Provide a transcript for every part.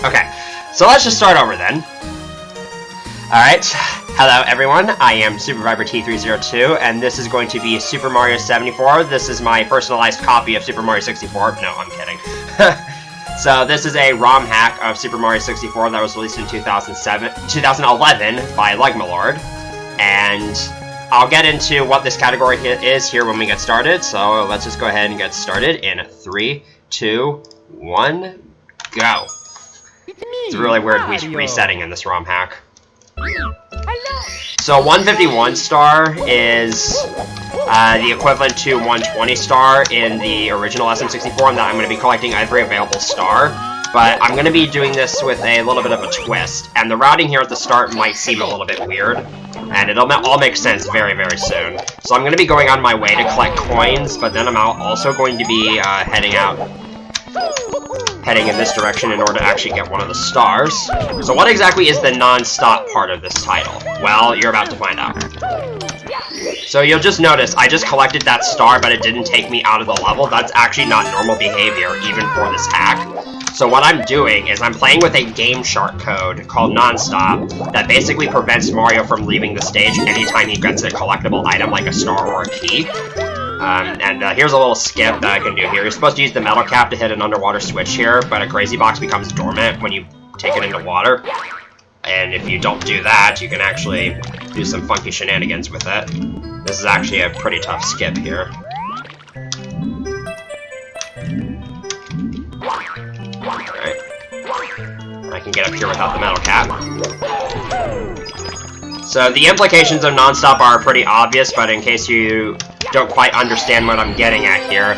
Okay, so let's just start over then. Alright, hello everyone, I am SuperViperT302, and this is going to be Super Mario 74. This is my personalized copy of Super Mario 64. No, I'm kidding. So this is a ROM hack of Super Mario 64 that was released in 2011 by Legmalord, and I'll get into what this category is here when we get started, so let's just go ahead and get started in 3, 2, 1, go. It's a really weird resetting in this ROM hack. So 151 star is the equivalent to 120 star in the original SM64, and that I'm going to be collecting every available star. But I'm going to be doing this with a little bit of a twist, and the routing here at the start might seem a little bit weird, and it'll all make sense very, very soon. So I'm going to be going on my way to collect coins, but then I'm also going to be heading in this direction in order to actually get one of the stars. So what exactly is the non-stop part of this title? Well, you're about to find out. So you'll just notice, I just collected that star, but it didn't take me out of the level. That's actually not normal behavior, even for this hack. So what I'm doing is I'm playing with a Game Shark code called Non-Stop that basically prevents Mario from leaving the stage anytime he gets a collectible item like a star or a key. Here's a little skip that I can do here. You're supposed to use the metal cap to hit an underwater switch here, but a crazy box becomes dormant when you take it into water. And if you don't do that, you can actually do some funky shenanigans with it. This is actually a pretty tough skip here. Alright. I can get up here without the metal cap. So the implications of non-stop are pretty obvious, but in case you don't quite understand what I'm getting at here,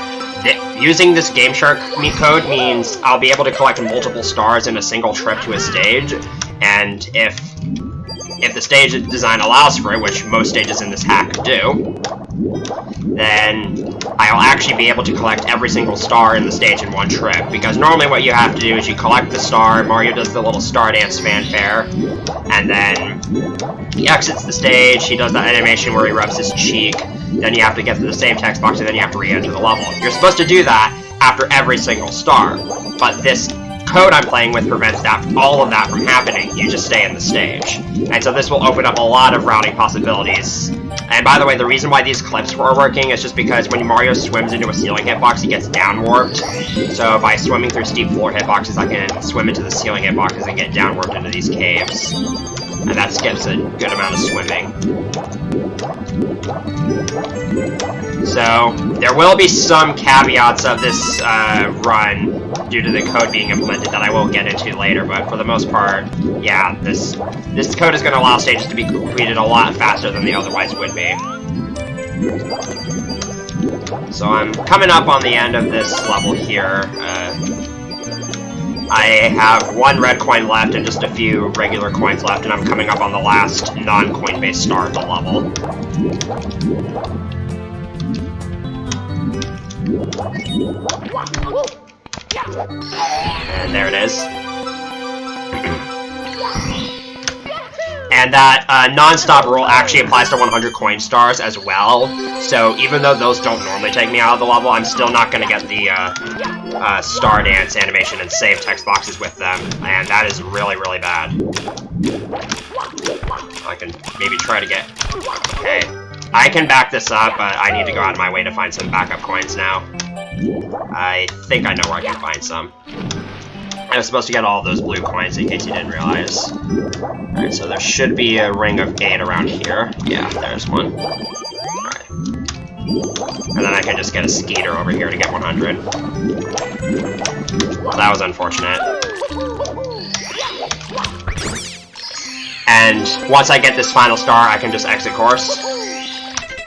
using this Game Shark code means I'll be able to collect multiple stars in a single trip to a stage, and if the stage design allows for it, which most stages in this hack do, then I'll actually be able to collect every single star in the stage in one trip, because normally what you have to do is you collect the star, Mario does the little star dance fanfare, and then he exits the stage, he does that animation where he rubs his cheek, then you have to get to the same text box, and then you have to re-enter the level. You're supposed to do that after every single star, but this code I'm playing with prevents all of that from happening. You just stay in the stage. And so this will open up a lot of routing possibilities. And by the way, the reason why these clips were working is just because when Mario swims into a ceiling hitbox, he gets down-warped. So by swimming through steep floor hitboxes, I can swim into the ceiling hitboxes and get down-warped into these caves. And that skips a good amount of swimming. So, there will be some caveats of this run due to the code being implemented that I will get into later, but for the most part, yeah, this code is going to allow stages to be completed a lot faster than they otherwise would be. So I'm coming up on the end of this level here. I have one red coin left and just a few regular coins left, and I'm coming up on the last non-coin based star of the level. And there it is. And that non-stop rule actually applies to 100 coin stars as well. So even though those don't normally take me out of the level, I'm still not going to get the star dance animation and save text boxes with them. And that is really, really bad. I can maybe try to get... Okay. I can back this up, but I need to go out of my way to find some backup coins now. I think I know where I can find some. I was supposed to get all those blue coins in case you didn't realize. Alright, so there should be a ring of 8 around here. Yeah, there's one. Alright. And then I can just get a skeeter over here to get 100. Well, that was unfortunate. And once I get this final star, I can just exit course.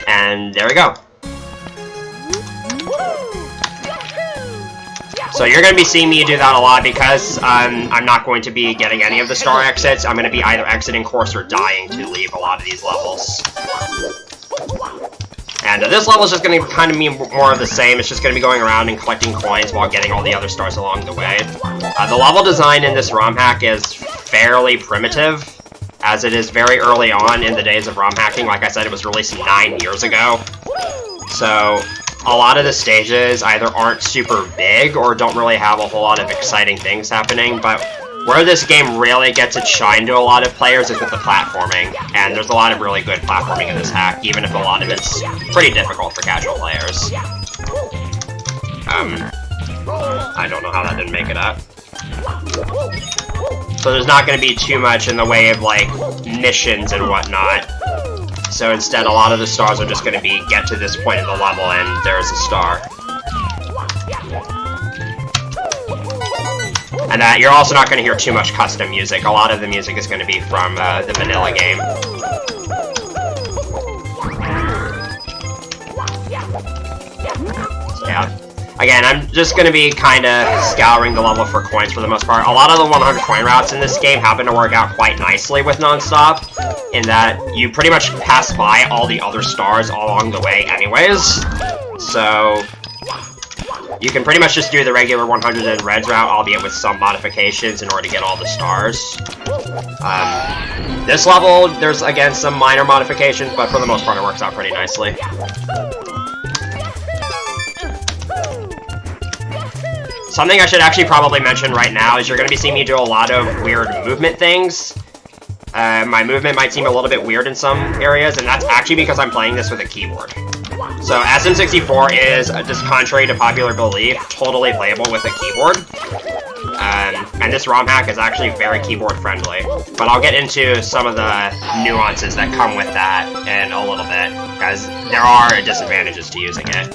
And there we go. So you're going to be seeing me do that a lot because I'm not going to be getting any of the star exits. I'm going to be either exiting course or dying to leave a lot of these levels. And this level is just going to kind of be more of the same. It's just going to be going around and collecting coins while getting all the other stars along the way. The level design in this ROM hack is fairly primitive, as it is very early on in the days of ROM hacking. Like I said, it was released 9 years ago. So a lot of the stages either aren't super big or don't really have a whole lot of exciting things happening, but Where this game really gets its shine to a lot of players is with the platforming, and there's a lot of really good platforming in this hack, even if a lot of it's pretty difficult for casual players. I don't know how that didn't make it up. So there's not going to be too much in the way of, like, missions and whatnot. So instead, a lot of the stars are just going to be, get to this point in the level and there's a star. And you're also not going to hear too much custom music. A lot of the music is going to be from the vanilla game. So yeah. Again, I'm just going to be kind of scouring the level for coins for the most part. A lot of the 100 coin routes in this game happen to work out quite nicely with non-stop, in that you pretty much pass by all the other stars all along the way anyways. So you can pretty much just do the regular 100 and reds route, albeit with some modifications in order to get all the stars. This level, there's again some minor modifications, but for the most part it works out pretty nicely. Something I should actually probably mention right now is you're going to be seeing me do a lot of weird movement things. My movement might seem a little bit weird in some areas, and that's actually because I'm playing this with a keyboard. So SM64 is, just contrary to popular belief, totally playable with a keyboard. And this ROM hack is actually very keyboard friendly. But I'll get into some of the nuances that come with that in a little bit, because there are disadvantages to using it.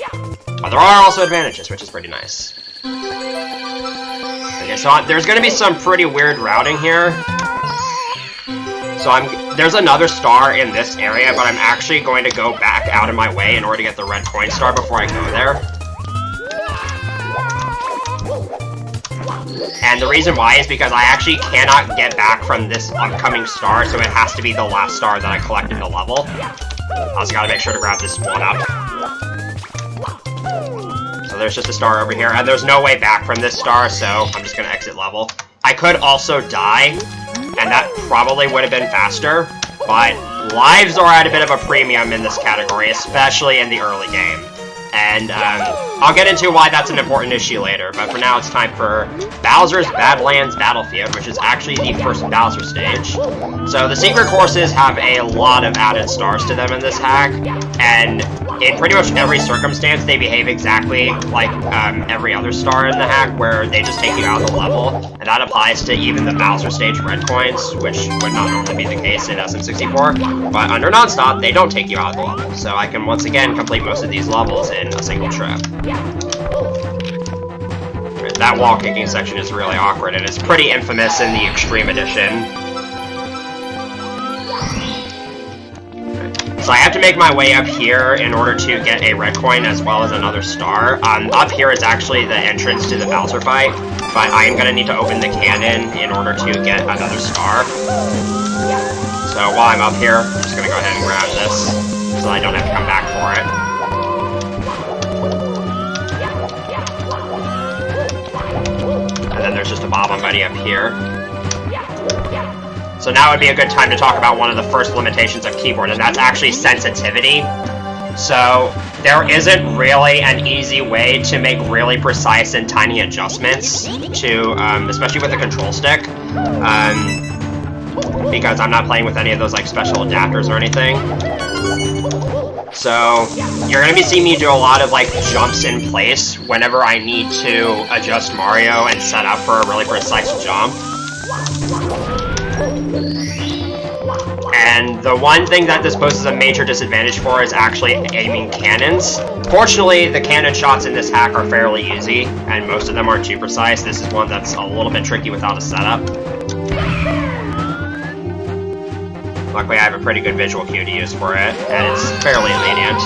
But there are also advantages, which is pretty nice. Okay, so there's going to be some pretty weird routing here. So there's another star in this area, but I'm actually going to go back out of my way in order to get the red coin star before I go there. And the reason why is because I actually cannot get back from this upcoming star, so it has to be the last star that I collect in the level. I also gotta make sure to grab this one up. So there's just a star over here, and there's no way back from this star, so I'm just gonna exit level. I could also die, and that probably would have been faster, but lives are at a bit of a premium in this category, especially in the early game. And I'll get into why that's an important issue later, but for now it's time for Bowser's Badlands Battlefield, which is actually the first Bowser stage. So the secret courses have a lot of added stars to them in this hack, and in pretty much every circumstance they behave exactly like every other star in the hack, where they just take you out of the level, and that applies to even the Bowser stage red coins, which would not normally be the case in SM64, but under non-stop they don't take you out of the level, so I can once again complete most of these levels in a single trip. That wall kicking section is really awkward, and it's pretty infamous in the Extreme Edition. So I have to make my way up here in order to get a red coin as well as another star. Up here is actually the entrance to the Bowser fight, but I am going to need to open the cannon in order to get another star. So while I'm up here, I'm just going to go ahead and grab this, so I don't have to come back for it. And then there's just a Bob-omb buddy up here. So now would be a good time to talk about one of the first limitations of keyboard, and that's actually sensitivity. So there isn't really an easy way to make really precise and tiny adjustments to, especially with the control stick, because I'm not playing with any of those like special adapters or anything. So you're going to be seeing me do a lot of like jumps in place whenever I need to adjust Mario and set up for a really precise jump. And the one thing that this poses a major disadvantage for is actually aiming cannons. Fortunately, the cannon shots in this hack are fairly easy, and most of them aren't too precise. This is one that's a little bit tricky without a setup. Luckily, I have a pretty good visual cue to use for it, and it's fairly lenient.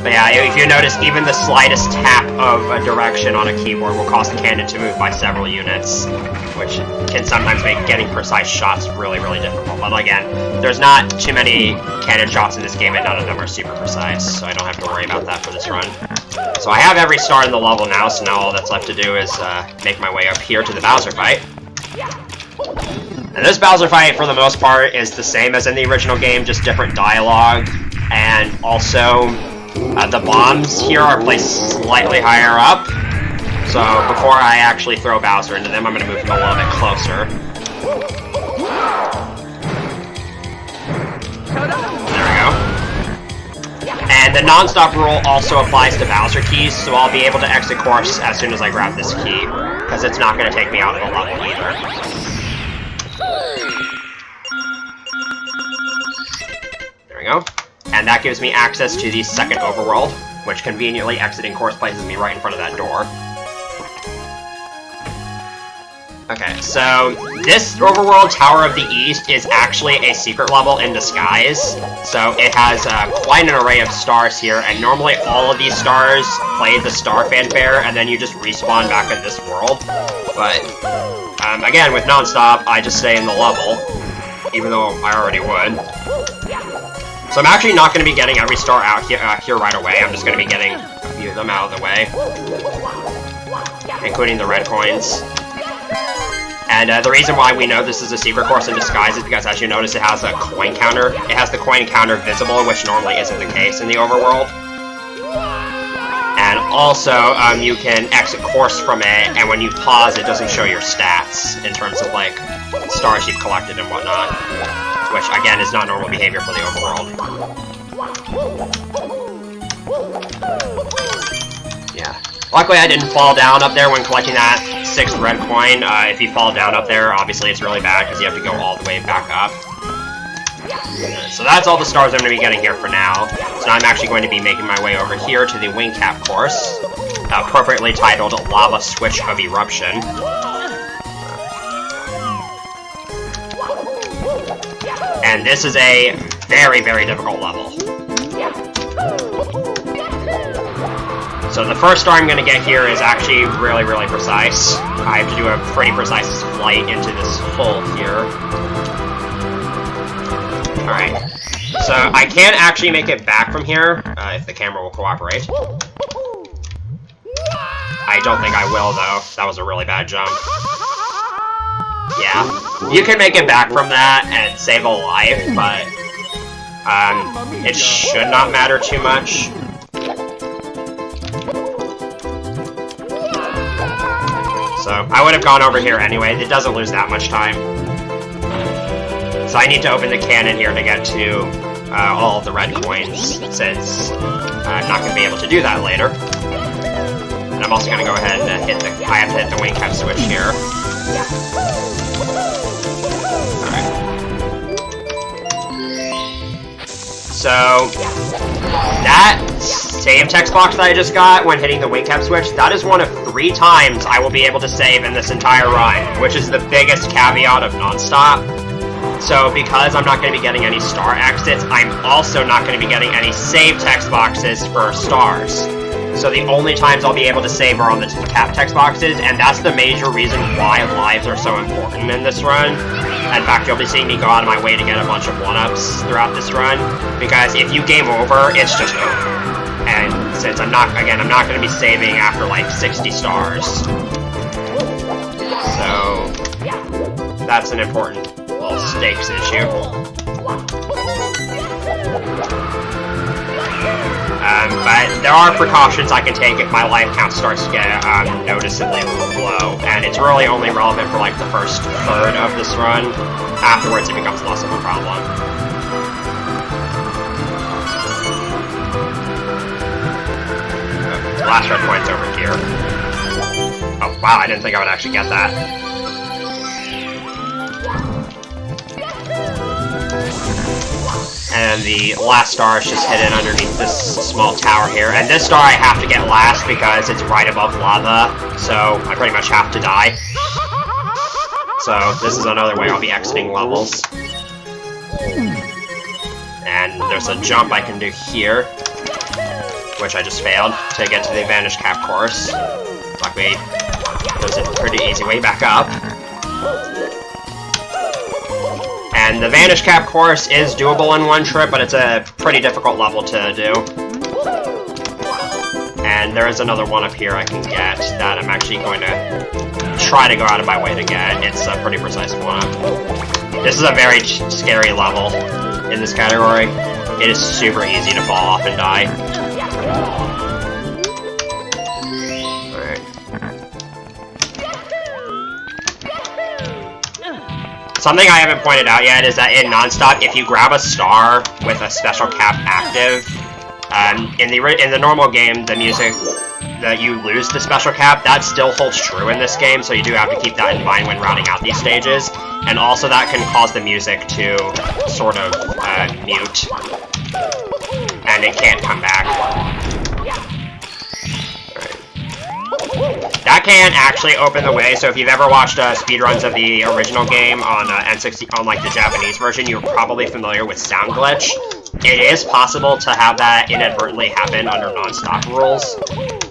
But yeah, if you notice, even the slightest tap of a direction on a keyboard will cause the cannon to move by several units, which can sometimes make getting precise shots really, really difficult. But again, there's not too many cannon shots in this game, and none of them are super precise, so I don't have to worry about that for this run. So I have every star in the level now, so now all that's left to do is make my way up here to the Bowser fight. And this Bowser fight, for the most part, is the same as in the original game, just different dialogue, and also the bombs here are placed slightly higher up, So before I actually throw Bowser into them, I'm going to move him a little bit closer. There we go. And the non-stop rule also applies to Bowser keys, so I'll be able to exit course as soon as I grab this key, because it's not going to take me out of the level either. There we go. And that gives me access to the second overworld, which conveniently exiting course places me right in front of that door. Okay, so this overworld, Tower of the East, is actually a secret level in disguise. So it has quite an array of stars here, and normally all of these stars play the star fanfare, and then you just respawn back in this world. But, again, with non-stop, I just stay in the level, even though I already would. So I'm actually not going to be getting every star out here right away. I'm just going to be getting a few of them out of the way, including the red coins. And the reason why we know this is a secret course in disguise is because, as you notice, it has a coin counter. It has the coin counter visible, which normally isn't the case in the overworld. And also, you can exit course from it, and when you pause, it doesn't show your stats in terms of, like, stars you've collected and whatnot. Which, again, is not normal behavior for the overworld. Yeah. Luckily, I didn't fall down up there when collecting that 6th red coin. If you fall down up there, obviously it's really bad because you have to go all the way back up. So that's all the stars I'm going to be getting here for now. So now I'm actually going to be making my way over here to the wing cap course, appropriately titled Lava Switch of Eruption. And this is a very, very difficult level. So the first star I'm going to get here is actually really, really precise. I have to do a pretty precise flight into this hole here. Alright. So I can actually make it back from here, if the camera will cooperate. I don't think I will, though. That was a really bad jump. Yeah. You can make it back from that and save a life, but it should not matter too much. So, I would have gone over here anyway. It doesn't lose that much time. So I need to open the cannon here to get to all of the red coins, since I'm not going to be able to do that later. And I'm also going to go ahead and hit the... I have to hit the wing cap switch here. Alright. So, that save text box that I just got when hitting the wing cap switch, that is one of 3 times I will be able to save in this entire run, which is the biggest caveat of non-stop. So because I'm not going to be getting any star exits, I'm also not going to be getting any save text boxes for stars. So the only times I'll be able to save are on the cap text boxes, and that's the major reason why lives are so important in this run. In fact, you'll be seeing me go out of my way to get a bunch of 1-ups throughout this run, because if you game over, it's just over. And since I'm not going to be saving after like 60 stars. So, that's an important little stakes issue. But there are precautions I can take if my life count starts to get noticeably low, and it's really only relevant for like the first third of this run. Afterwards, it becomes less of a problem. Last red coin's over here. Oh wow, I didn't think I would actually get that. And the last star is just hidden underneath this small tower here. And this star I have to get last because it's right above lava, so I pretty much have to die. So this is another way I'll be exiting levels. And there's a jump I can do here, which I just failed, to get to the Vanish Cap course. Luckily, there's a pretty easy way back up. And the Vanish Cap course is doable in one trip, but it's a pretty difficult level to do. And there is another one up here I can get that I'm actually going to try to go out of my way to get. It's a pretty precise one. This is a very scary level in this category. It is super easy to fall off and die. Alright. something I haven't pointed out yet is that in Nonstop, if you grab a star with a special cap active, in the normal game, the music that you lose the special cap, that still holds true in this game, so you do have to keep that in mind when routing out these stages. And also that can cause the music to sort of mute, and it can't come back. That can actually open the way, so if you've ever watched speedruns of the original game on N60, on like the Japanese version, you're probably familiar with sound glitch. It is possible to have that inadvertently happen under Nonstop rules,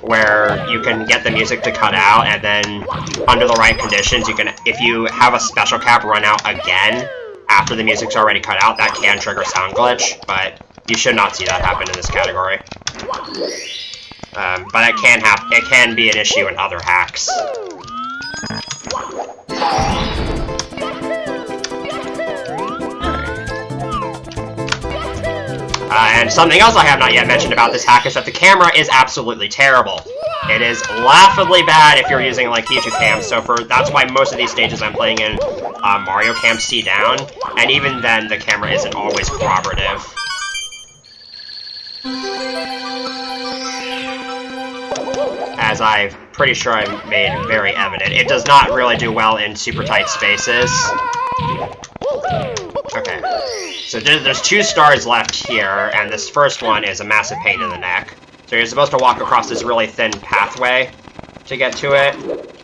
where you can get the music to cut out, and then under the right conditions, you can, if you have a special cap run out again after the music's already cut out, that can trigger sound glitch, but you should not see that happen in this category. But it can be an issue in other hacks. And something else I have not yet mentioned about this hack is that the camera is absolutely terrible. It is laughably bad if you're using like Pichu cam, so that's why most of these stages I'm playing in Mario Cam C down, and even then the camera isn't always cooperative. As I'm pretty sure I made very evident. It does not really do well in super tight spaces. Okay, so there's 2 stars left here, and this first one is a massive pain in the neck. So you're supposed to walk across this really thin pathway to get to it,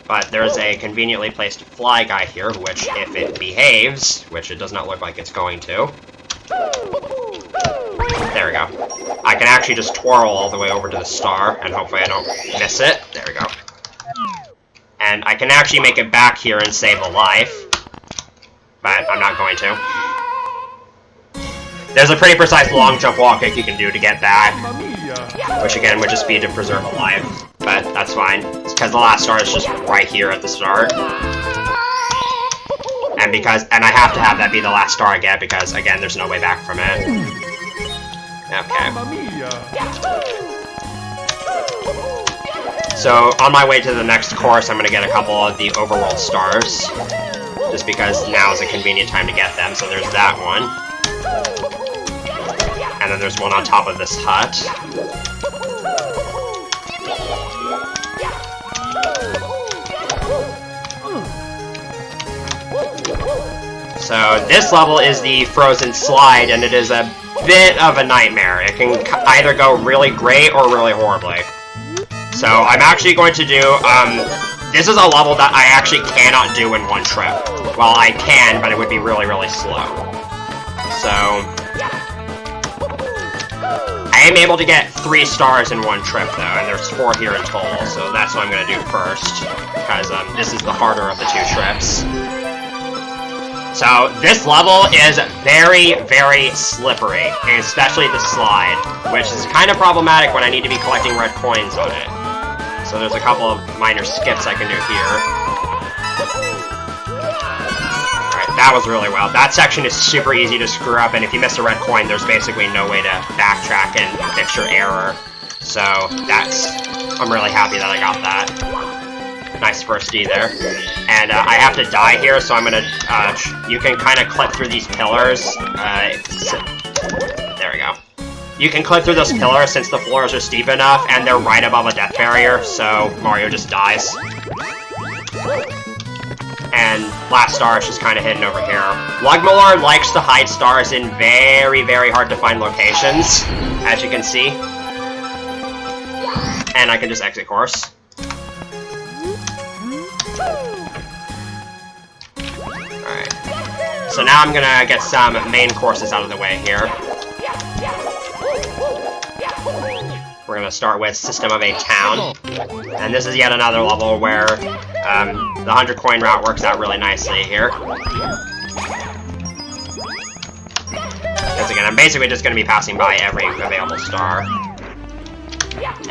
but there's a conveniently placed fly guy here, which, if it behaves, which it does not look like it's going to... There we go. I can actually just twirl all the way over to the star, and hopefully I don't miss it. There we go. And I can actually make it back here and save a life, but I'm not going to. There's a pretty precise long jump wall kick you can do to get back, which again would just be to preserve a life, but that's fine. It's because the last star is just right here at the start. And I have to have that be the last star I get because, again, there's no way back from it. Okay. So, on my way to the next course, I'm going to get a couple of the overworld stars, just because now is a convenient time to get them. So there's that one. And then there's one on top of this hut. So this level is the frozen slide, and it is a bit of a nightmare. It can either go really great or really horribly. So I'm actually going to do, this is a level that I actually cannot do in one trip. Well, I can, but it would be really, really slow. So I am able to get 3 stars in one trip, though, and there's 4 here in total, so that's what I'm going to do first, because this is the harder of the 2 trips. So this level is very, very slippery, and especially the slide, which is kind of problematic when I need to be collecting red coins on it. So there's a couple of minor skips I can do here. Alright, that was really well. That section is super easy to screw up, and if you miss a red coin, there's basically no way to backtrack and fix your error. So I'm really happy that I got that. Nice first D there. And I have to die here, so I'm gonna, you can kind of clip through these pillars. There we go. You can clip through those pillars since the floors are steep enough, and they're right above a death barrier, so Mario just dies. And last star is just kind of hidden over here. Lugmalor likes to hide stars in very, very hard to find locations, as you can see. And I can just exit course. Alright. So now I'm gonna get some main courses out of the way here. We're gonna start with System of a Town. And this is yet another level where the 100 coin route works out really nicely here. Because again, I'm basically just gonna be passing by every available star.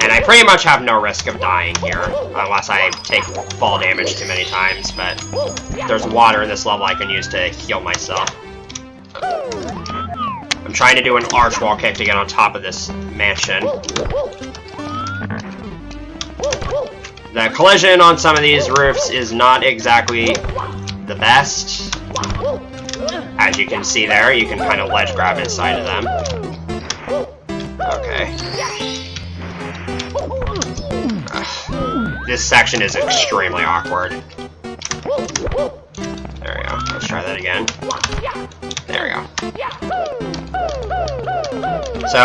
And I pretty much have no risk of dying here, unless I take fall damage too many times, but there's water in this level I can use to heal myself. I'm trying to do an arch wall kick to get on top of this mansion. The collision on some of these roofs is not exactly the best. As you can see there, you can kind of ledge grab inside of them. Okay. This section is extremely awkward. There we go. Let's try that again. There we go. So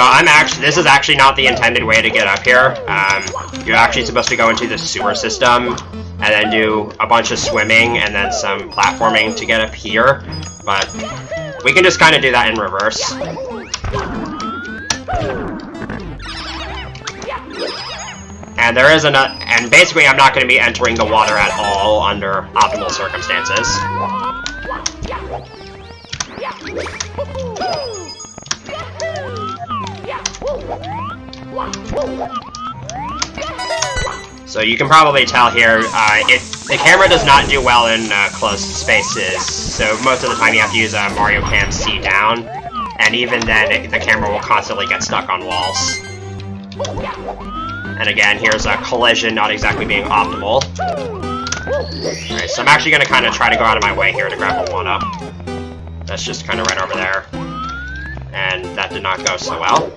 this is actually not the intended way to get up here. You're actually supposed to go into the sewer system and then do a bunch of swimming and then some platforming to get up here. But we can just kind of do that in reverse. And there is and basically I'm not going to be entering the water at all under optimal circumstances. So you can probably tell here, the camera does not do well in closed spaces, so most of the time you have to use a Mario Cam C down, and even then the camera will constantly get stuck on walls. And again, here's a collision not exactly being optimal. Alright, so I'm actually going to kind of try to go out of my way here to grab a 1-up. That's just kind of right over there. And that did not go so well.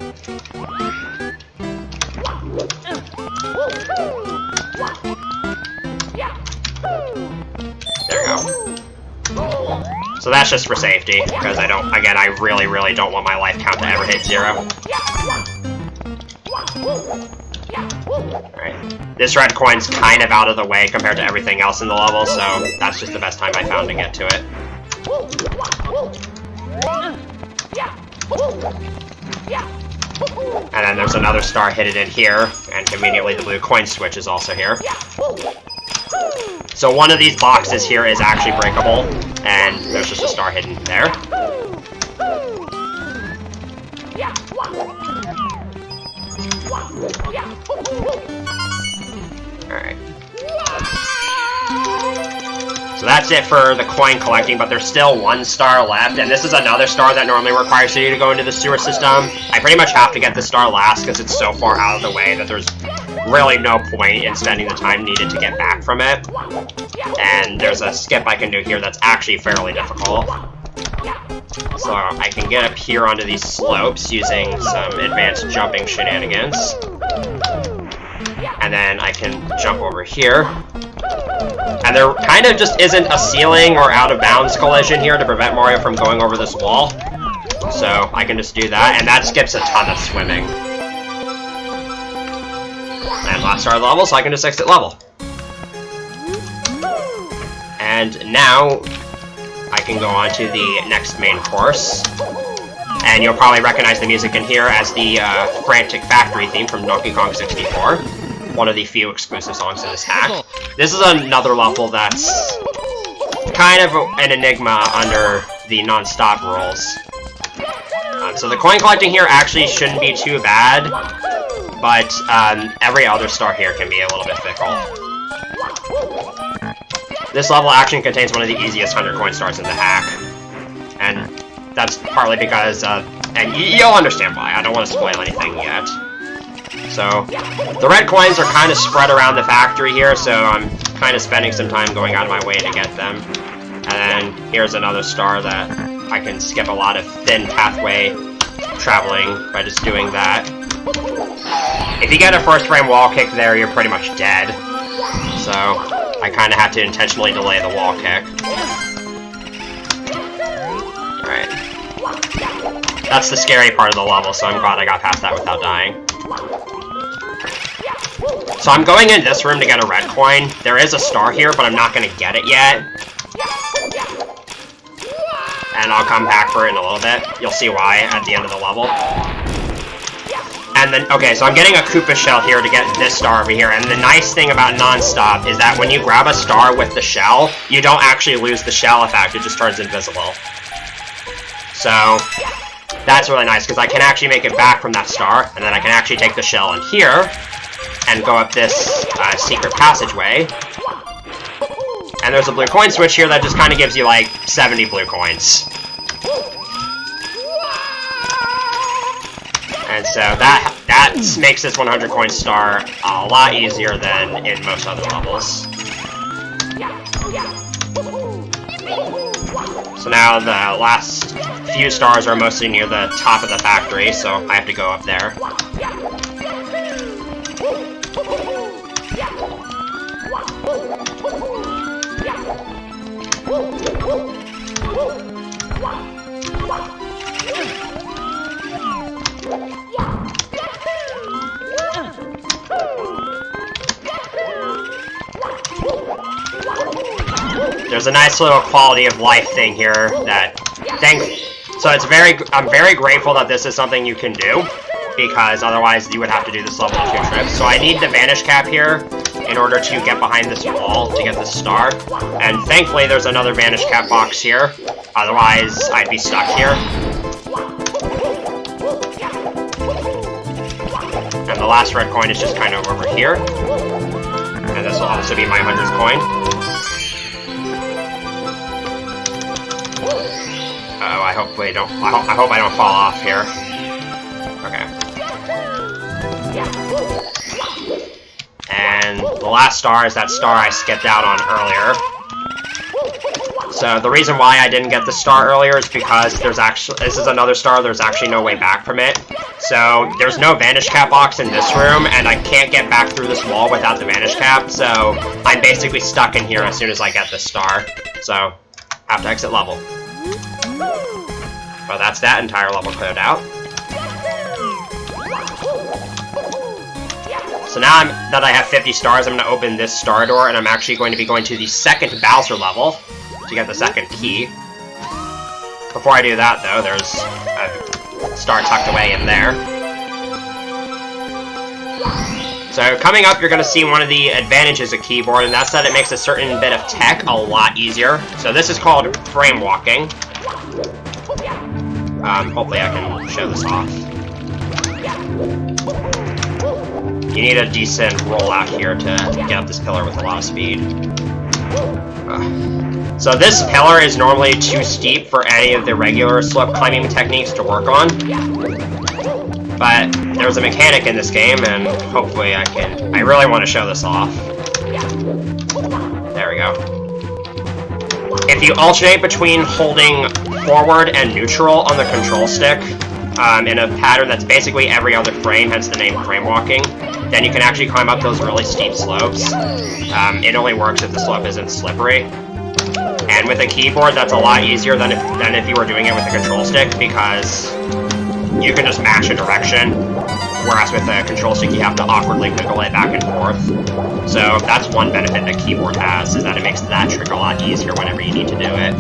There we go. So that's just for safety, because I really, really don't want my life count to ever hit 0. Alright. This red coin's kind of out of the way compared to everything else in the level, so that's just the best time I found to get to it. And then there's another star hidden in here, and conveniently the blue coin switch is also here. So one of these boxes here is actually breakable, and there's just a star hidden there. Alright. So that's it for the coin collecting, but there's still 1 star left, and this is another star that normally requires you to go into the sewer system. I pretty much have to get the star last because it's so far out of the way that there's really no point in spending the time needed to get back from it. And there's a skip I can do here that's actually fairly difficult. So I can get up here onto these slopes using some advanced jumping shenanigans. And then I can jump over here. And there kind of just isn't a ceiling or out of bounds collision here to prevent Mario from going over this wall. So I can just do that, and that skips a ton of swimming. And last star of the level, so I can just exit level. And now I can go on to the next main course. And you'll probably recognize the music in here as the Frantic Factory theme from Donkey Kong 64. One of the few exclusive songs in this hack. This is another level that's kind of an enigma under the non-stop rules. So the coin collecting here actually shouldn't be too bad, but every other star here can be a little bit fickle. This level actually contains one of the easiest 100 coin stars in the hack, and that's partly because, and you'll understand why, I don't want to spoil anything yet. So, the red coins are kind of spread around the factory here, so I'm kind of spending some time going out of my way to get them. And then here's another star that I can skip a lot of thin pathway traveling by just doing that. If you get a first frame wall kick there, you're pretty much dead. So, I kind of have to intentionally delay the wall kick. Alright. That's the scary part of the level, so I'm glad I got past that without dying. So I'm going in this room to get a red coin. There is a star here, but I'm not going to get it yet. And I'll come back for it in a little bit. You'll see why at the end of the level. And then, okay, so I'm getting a Koopa shell here to get this star over here. And the nice thing about non-stop is that when you grab a star with the shell, you don't actually lose the shell effect. It just turns invisible. So that's really nice, because I can actually make it back from that star, and then I can actually take the shell in here and go up this secret passageway. And there's a blue coin switch here that just kind of gives you like 70 blue coins. And so that makes this 100 coin star a lot easier than in most other levels. So now the last few stars are mostly near the top of the factory, so I have to go up there. There's a nice little quality of life thing here that, so I'm very grateful that this is something you can do, because otherwise you would have to do this level in 2 trips. So I need the vanish cap here in order to get behind this wall to get this star, and thankfully there's another vanish cap box here, otherwise I'd be stuck here. And the last red coin is just kind of over here, and this will also be my 100th coin. Oh, I hope I don't fall off here. Okay. And the last star is that star I skipped out on earlier. So the reason why I didn't get the star earlier is because this is another star, there's actually no way back from it. So there's no vanish cap box in this room, and I can't get back through this wall without the vanish cap, so I'm basically stuck in here as soon as I get this star. So, have to exit level. Well, that's that entire level cleared out. So now that I have 50 stars, I'm going to open this star door, and I'm actually going to be going to the second Bowser level to get the second key. Before I do that, though, there's a star tucked away in there. So coming up, you're going to see one of the advantages of keyboard, and that's that it makes a certain bit of tech a lot easier. So this is called frame walking. Hopefully I can show this off. You need a decent rollout here to get up this pillar with a lot of speed. So this pillar is normally too steep for any of the regular slope climbing techniques to work on. But there's a mechanic in this game, and hopefully I really want to show this off. There we go. If you alternate between holding forward and neutral on the control stick, in a pattern that's basically every other frame, hence the name frame walking, then you can actually climb up those really steep slopes. It only works if the slope isn't slippery. And with a keyboard, that's a lot easier than if you were doing it with a control stick, because you can just mash a direction, whereas with a control stick you have to awkwardly wiggle it back and forth. So that's one benefit the keyboard has, is that it makes that trick a lot easier whenever you need to do it.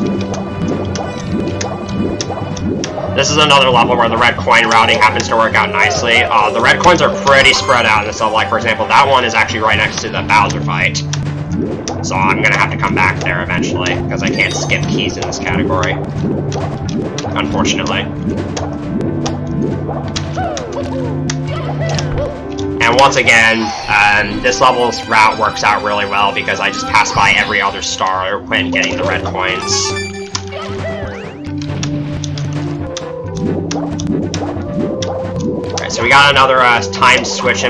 This is another level where the red coin routing happens to work out nicely. The red coins are pretty spread out in this level. Like, for example, that one is actually right next to the Bowser fight. So I'm going to have to come back there eventually, because I can't skip keys in this category. Unfortunately. And once again, this level's route works out really well because I just pass by every other star when getting the red coins. So we got another time switch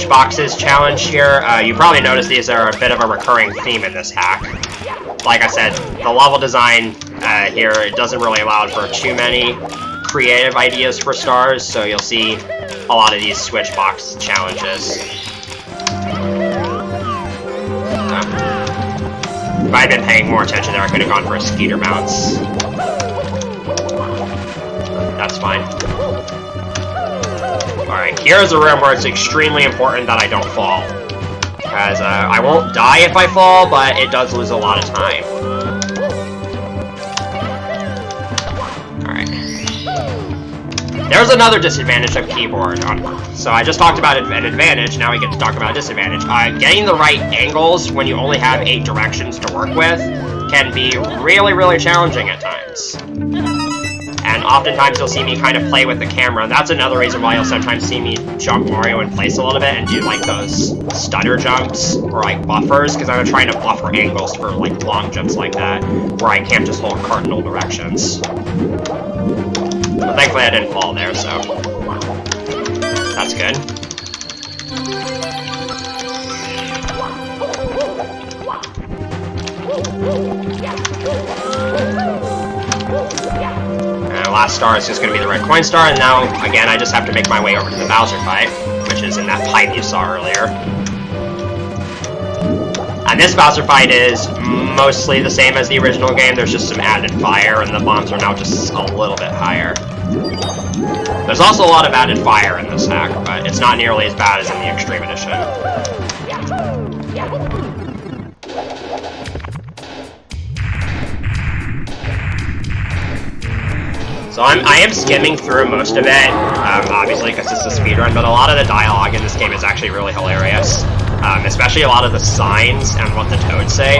boxes challenge here. You probably noticed these are a bit of a recurring theme in this hack. Like I said, the level design here, it doesn't really allow for too many creative ideas for stars, so you'll see a lot of these switch box challenges. If I'd been paying more attention there, I could have gone for a skeeter bounce. That's fine. Alright, here's a room where it's extremely important that I don't fall. Because I won't die if I fall, but it does lose a lot of time. Alright. There's another disadvantage of keyboard. So I just talked about an advantage, now we get to talk about a disadvantage. Getting the right angles when you only have 8 directions to work with can be really, really challenging at times. And oftentimes you'll see me kind of play with the camera, and that's another reason why you'll sometimes see me jump Mario in place a little bit and do like those stutter jumps or like buffers, because I'm trying to buffer angles for like long jumps like that, where I can't just hold cardinal directions. But thankfully I didn't fall there, so that's good. last star is just going to be the red coin star, and now, again, I just have to make my way over to the Bowser fight, which is in that pipe you saw earlier. And this Bowser fight is mostly the same as the original game, there's just some added fire, and the bombs are now just a little bit higher. There's also a lot of added fire in this hack, but it's not nearly as bad as in the Extreme Edition. So I am skimming through most of it, obviously because it's a speedrun, but a lot of the dialogue in this game is actually really hilarious. Especially a lot of the signs and what the toads say.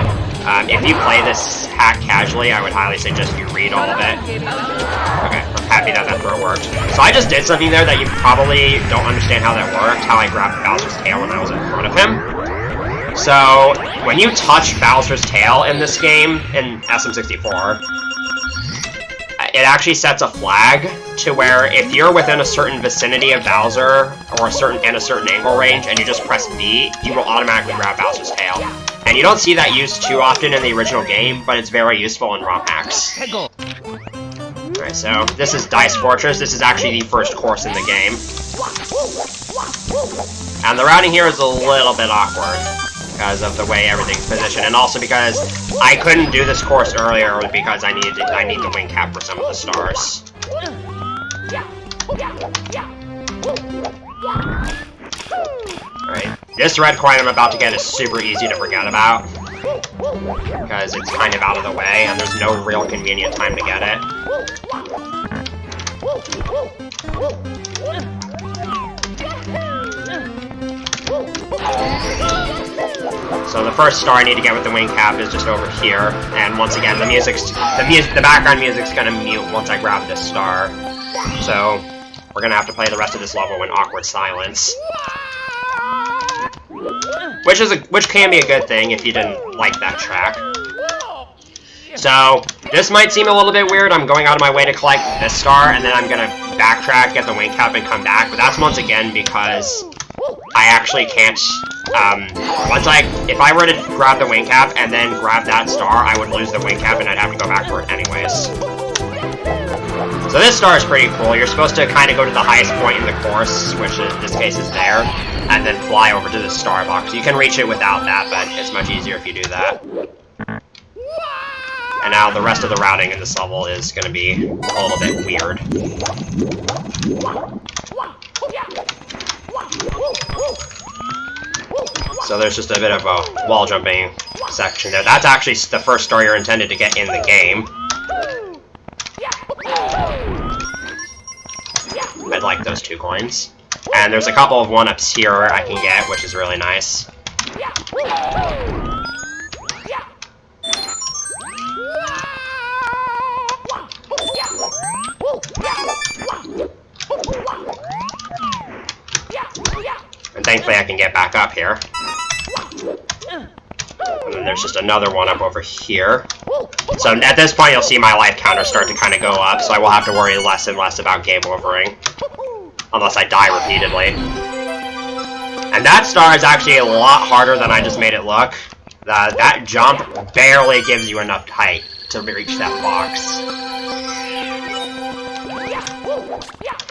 If you play this hack casually, I would highly suggest you read all of it. Okay, I'm happy that throw worked. So I just did something there that you probably don't understand how that worked, how I grabbed Bowser's tail when I was in front of him. So, when you touch Bowser's tail in this game, in SM64, it actually sets a flag to where if you're within a certain vicinity of Bowser, or a certain angle range, and you just press B, you will automatically grab Bowser's tail. And you don't see that used too often in the original game, but it's very useful in ROM hacks. Alright, so this is Dice Fortress. This is actually the first course in the game. And the routing here is a little bit awkward because of the way everything's positioned, and also because I couldn't do this course earlier because I need the wing cap for some of the stars. Alright, this red coin I'm about to get is super easy to forget about because it's kind of out of the way and there's no real convenient time to get it. So the first star I need to get with the wing cap is just over here, and once again the background music's gonna mute once I grab this star. So we're gonna have to play the rest of this level in awkward silence, which can be a good thing if you didn't like that track. So this might seem a little bit weird. I'm going out of my way to collect this star, and then I'm gonna backtrack, get the wing cap, and come back. But that's once again because I actually can't. If I were to grab the wing cap and then grab that star, I would lose the wing cap and I'd have to go back for it anyways. So this star is pretty cool. You're supposed to kind of go to the highest point in the course, which in this case is there, and then fly over to the star box. You can reach it without that, but it's much easier if you do that. And now the rest of the routing in this level is going to be a little bit weird. So there's just a bit of a wall jumping section there. That's actually the first star you're intended to get in the game. I'd like those 2 coins. And there's a couple of 1-ups here I can get, which is really nice. And thankfully I can get back up here. And then there's just another 1-up over here. So at this point you'll see my life counter start to kind of go up, so I will have to worry less and less about game overing. Unless I die repeatedly. And that star is actually a lot harder than I just made it look. That jump barely gives you enough height to reach that box.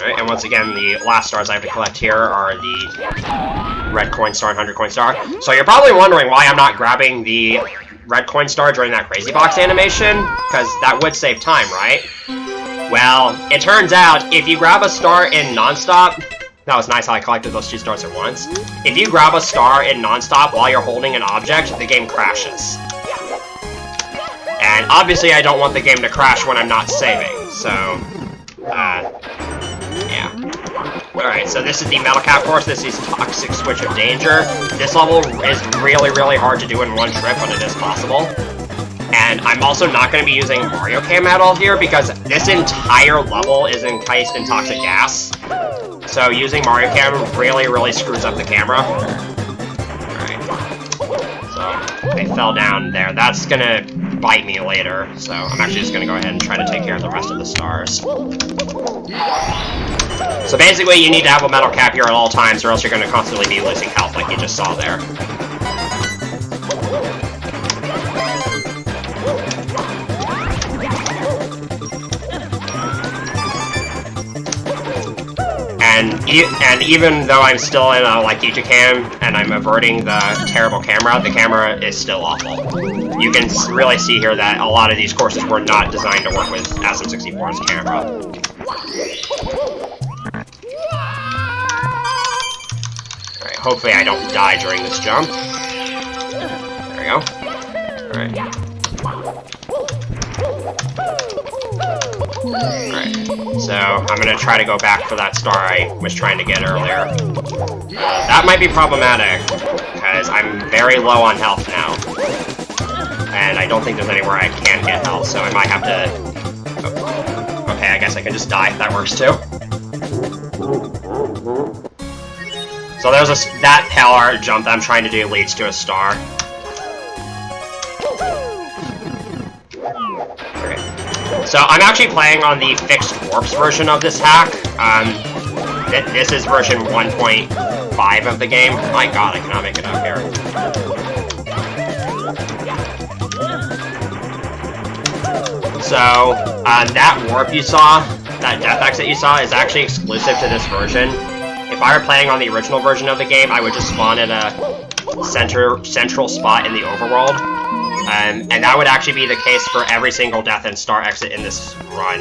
Alright, and once again, the last stars I have to collect here are the red coin star and 100 coin star. So you're probably wondering why I'm not grabbing the red coin star during that crazy box animation, because that would save time, right? Well, it turns out, if you grab a star in non-stop, that was nice how I collected those 2 stars at once. If you grab a star in non-stop while you're holding an object, the game crashes. And obviously I don't want the game to crash when I'm not saving, so, yeah. Alright, so this is the Metal Cap course. This is Toxic Switch of Danger. This level is really, really hard to do in one trip, but it is possible. And I'm also not going to be using Mario Cam at all here, because this entire level is encased in toxic gas. So using Mario Cam really, really screws up the camera. Alright. So, they fell down there. That's going to bite me later, so I'm actually just going to go ahead and try to take care of the rest of the stars. So basically, you need to have a metal cap here at all times, or else you're going to constantly be losing health, like you just saw there. And even though I'm still in a Lakitu cam and I'm averting the terrible camera is still awful. You can really see here that a lot of these courses were not designed to work with SM64's camera. Alright, hopefully I don't die during this jump. There we go. Alright. Alright, so I'm gonna try to go back for that star I was trying to get earlier. That might be problematic, because I'm very low on health now. And I don't think there's anywhere I can get health, so I might have to... Oh. Okay, I guess I can just die. That works too. So there's that pale art jump that I'm trying to do leads to a star. So I'm actually playing on the fixed warps version of this hack. This is version 1.5 of the game. My god, I cannot make it up here. So, that warp you saw, that death exit you saw, is actually exclusive to this version. If I were playing on the original version of the game, I would just spawn in a central spot in the overworld. And that would actually be the case for every single death and star exit in this run.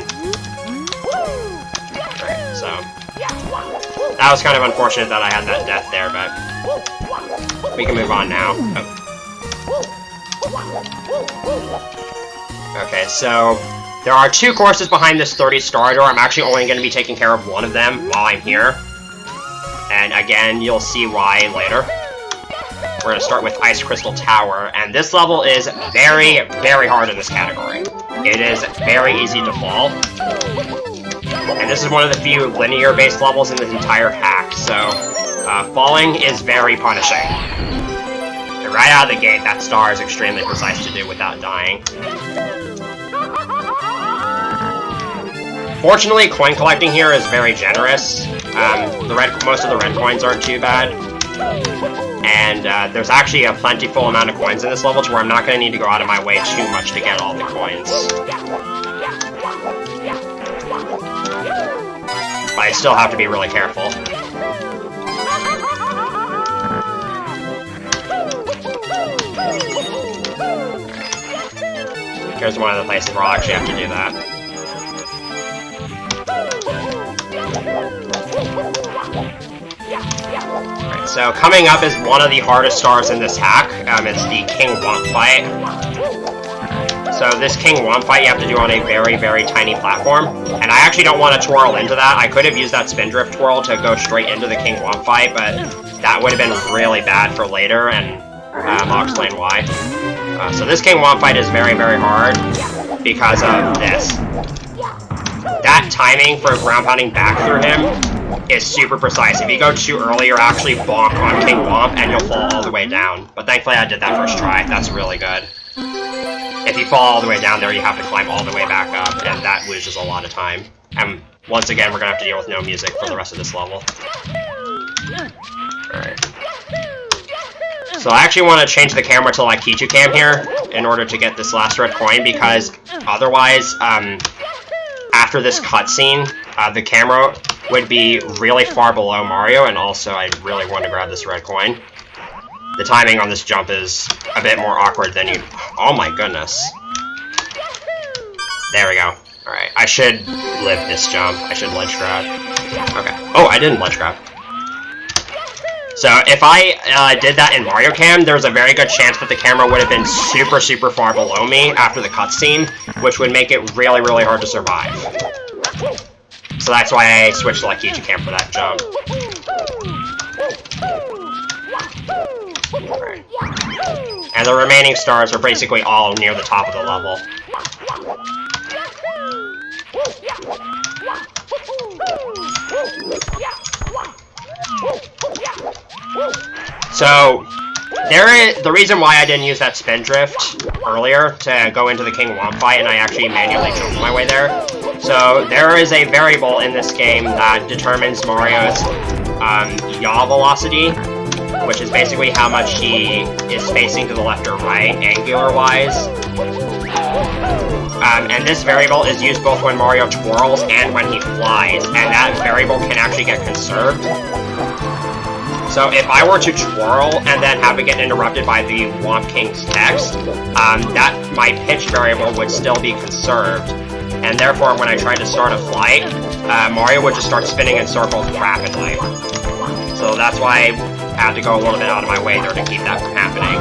Alright, so... That was kind of unfortunate that I had that death there, but... We can move on now. Oh. Okay, so... There are 2 courses behind this 30-star door. I'm actually only going to be taking care of one of them while I'm here. And again, you'll see why later. We're going to start with Ice Crystal Tower, and this level is very, very hard in this category. It is very easy to fall. And this is one of the few linear-based levels in this entire hack, so falling is very punishing. And right out of the gate, that star is extremely precise to do without dying. Fortunately, coin collecting here is very generous. Most of the red coins aren't too bad. And there's actually a plentiful amount of coins in this level to where I'm not going to need to go out of my way too much to get all the coins. But I still have to be really careful. Here's one of the places where I'll actually have to do that. Right, so coming up is one of the hardest stars in this hack. It's the King Womp fight. So this King Womp fight you have to do on a very, very tiny platform. And I actually don't want to twirl into that. I could have used that Spindrift twirl to go straight into the King Womp fight, but that would have been really bad for later, and I'll explain why. So this King Womp fight is very, very hard because of this. That timing for ground pounding back through him is super precise. If you go too early, you'll actually bonk on King Womp and you'll fall all the way down. But thankfully I did that first try. That's really good. If you fall all the way down there, you have to climb all the way back up, and that loses a lot of time. And once again, we're going to have to deal with no music for the rest of this level. Alright. So I actually want to change the camera to Lakitu cam here in order to get this last red coin, because otherwise, after this cutscene, the camera would be really far below Mario, and also I really want to grab this red coin. The timing on this jump is a bit more awkward than you... Oh my goodness. There we go. Alright, I should live this jump. I should ledge grab. Okay. Oh, I didn't ledge grab. So if I did that in Mario Cam, there's a very good chance that the camera would have been super, super far below me after the cutscene, which would make it really, really hard to survive. So that's why I switched to Lakitu Cam for that jump. Right. And the remaining stars are basically all near the top of the level. So, the reason why I didn't use that Spindrift earlier to go into the King Womp fight, and I actually manually jumped my way there. So, there is a variable in this game that determines Mario's yaw velocity, which is basically how much he is facing to the left or right, angular-wise. And this variable is used both when Mario twirls and when he flies, and that variable can actually get conserved. So if I were to twirl and then have it get interrupted by the Womp King's text, that my pitch variable would still be conserved. And therefore, when I tried to start a flight, Mario would just start spinning in circles rapidly. So that's why I had to go a little bit out of my way there to keep that from happening.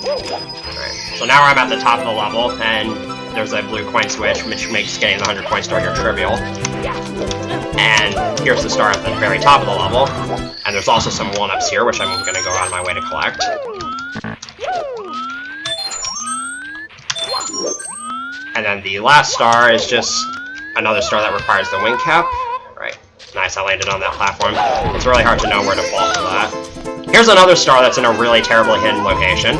Alright, so now I'm at the top of the level, and there's a blue coin switch, which makes getting the 100 coin star here trivial. And here's the star at the very top of the level. And there's also some 1-ups here, which I'm going to go out of my way to collect. And then the last star is just another star that requires the wing cap. Right. Nice, I landed on that platform. It's really hard to know where to fall for that. Here's another star that's in a really terribly hidden location.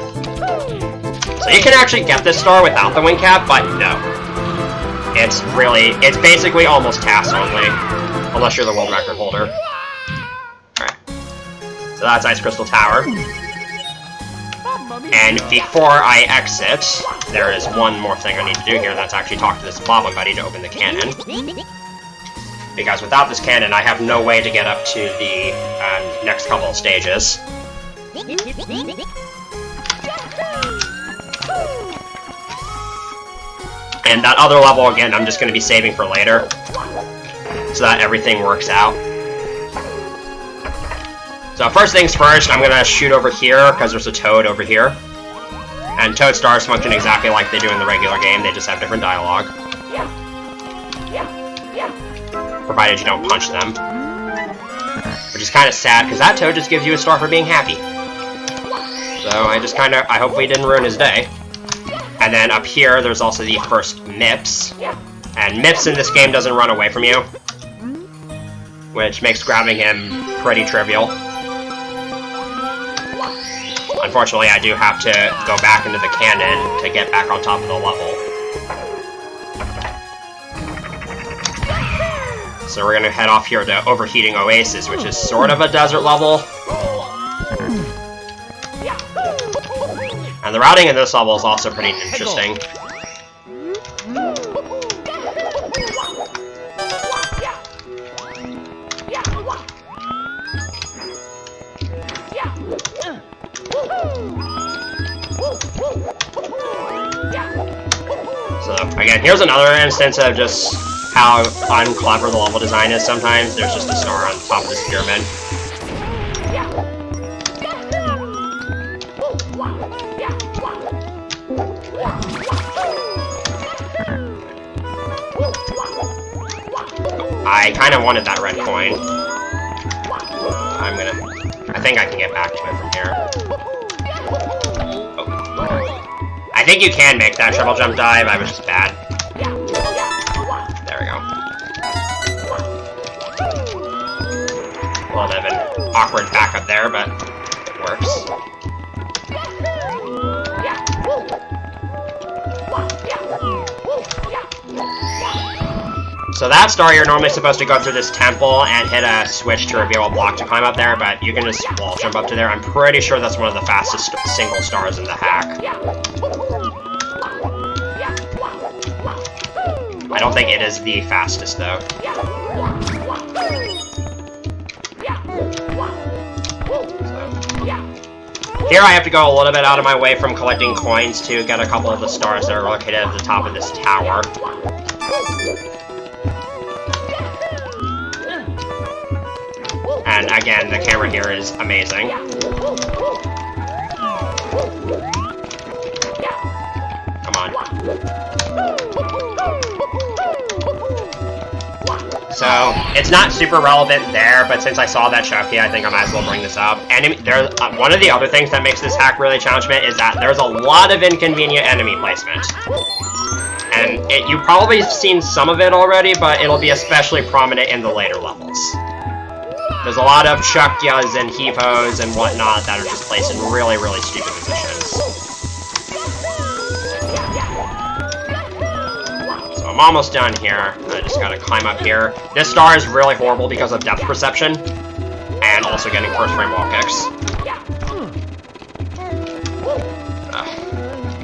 So you can actually get this star without the wing cap, but no. It's basically almost task only. Unless you're the world record holder. Alright. So that's Ice Crystal Tower. And before I exit, there is one more thing I need to do here, and that's actually talk to this Boblin Buddy to open the cannon. Because without this cannon, I have no way to get up to the next couple of stages. And that other level, again, I'm just going to be saving for later, so that everything works out. So first things first, I'm going to shoot over here, because there's a Toad over here. And Toad stars function exactly like they do in the regular game, they just have different dialogue. Provided you don't punch them. Which is kind of sad, because that Toad just gives you a star for being happy. So I hope we didn't ruin his day. And then up here, there's also the first Mips. And Mips in this game doesn't run away from you, which makes grabbing him pretty trivial. Unfortunately, I do have to go back into the cannon to get back on top of the level. So we're going to head off here to Overheating Oasis, which is sort of a desert level. And the routing in this level is also pretty interesting. So, again, here's another instance of just how unclever the level design is sometimes. There's just a star on top of this pyramid. I kind of wanted that red coin. I think I can get back to it from here. Oh. I think you can make that triple jump dive, I was just bad. There we go. A little bit of an awkward backup there, but it works. So that star, you're normally supposed to go through this temple and hit a switch to reveal a block to climb up there, but you can just wall jump up to there. I'm pretty sure that's one of the fastest single stars in the hack. I don't think it is the fastest, though. Here I have to go a little bit out of my way from collecting coins to get a couple of the stars that are located at the top of this tower. And again, the camera here is amazing. Come on. So, it's not super relevant there, but since I saw that Chucky, I think I might as well bring this up. One of the other things that makes this hack really challenging is that there's a lot of inconvenient enemy placement. And you've probably seen some of it already, but it'll be especially prominent in the later levels. There's a lot of Chuckyas and Heapos and whatnot that are just placed in really, really stupid positions. So I'm almost done here. I just gotta climb up here. This star is really horrible because of depth perception. and also getting first frame wall kicks.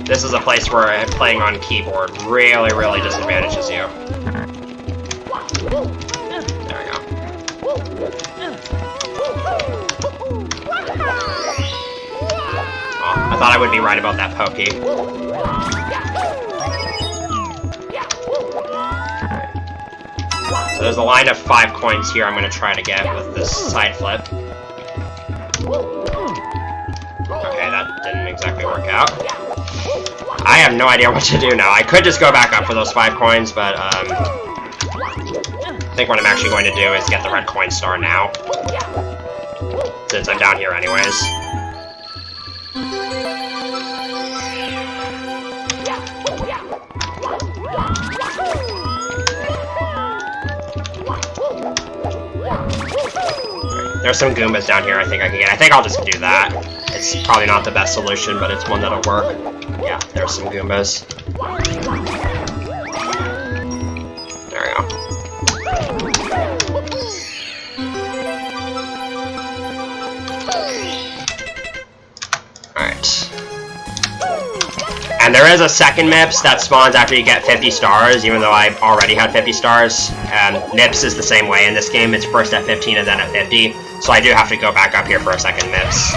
This is a place where playing on keyboard really, really disadvantages you. There we go. Oh, I thought I would be right about that pokey. So there's a line of 5 coins here I'm going to try to get with this side flip. Okay, that didn't exactly work out. I have no idea what to do now. I could just go back up for those 5 coins, but I think what I'm actually going to do is get the red coin star now, since I'm down here anyways. There's some Goombas down here I think I can get. I think I'll just do that. It's probably not the best solution, but it's one that'll work. Yeah, there's some Goombas. There we go. Alright. And there is a second MIPS that spawns after you get 50 stars, even though I already had 50 stars. MIPS is the same way in this game. It's first at 15 and then at 50. So I do have to go back up here for a second MIPS.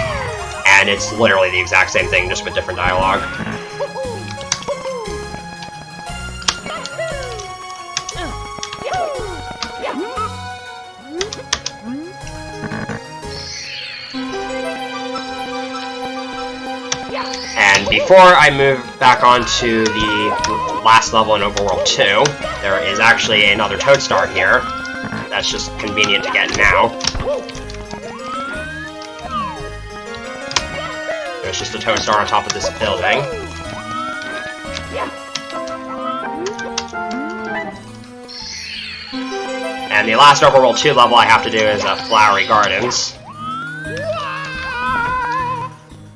And it's literally the exact same thing, just with different dialogue. And before I move back onto the last level in Overworld 2, there is actually another Toad Star here. That's just convenient to get now. There's just a Toad Star on top of this building. And the last Overworld 2 level I have to do is Flowery Gardens.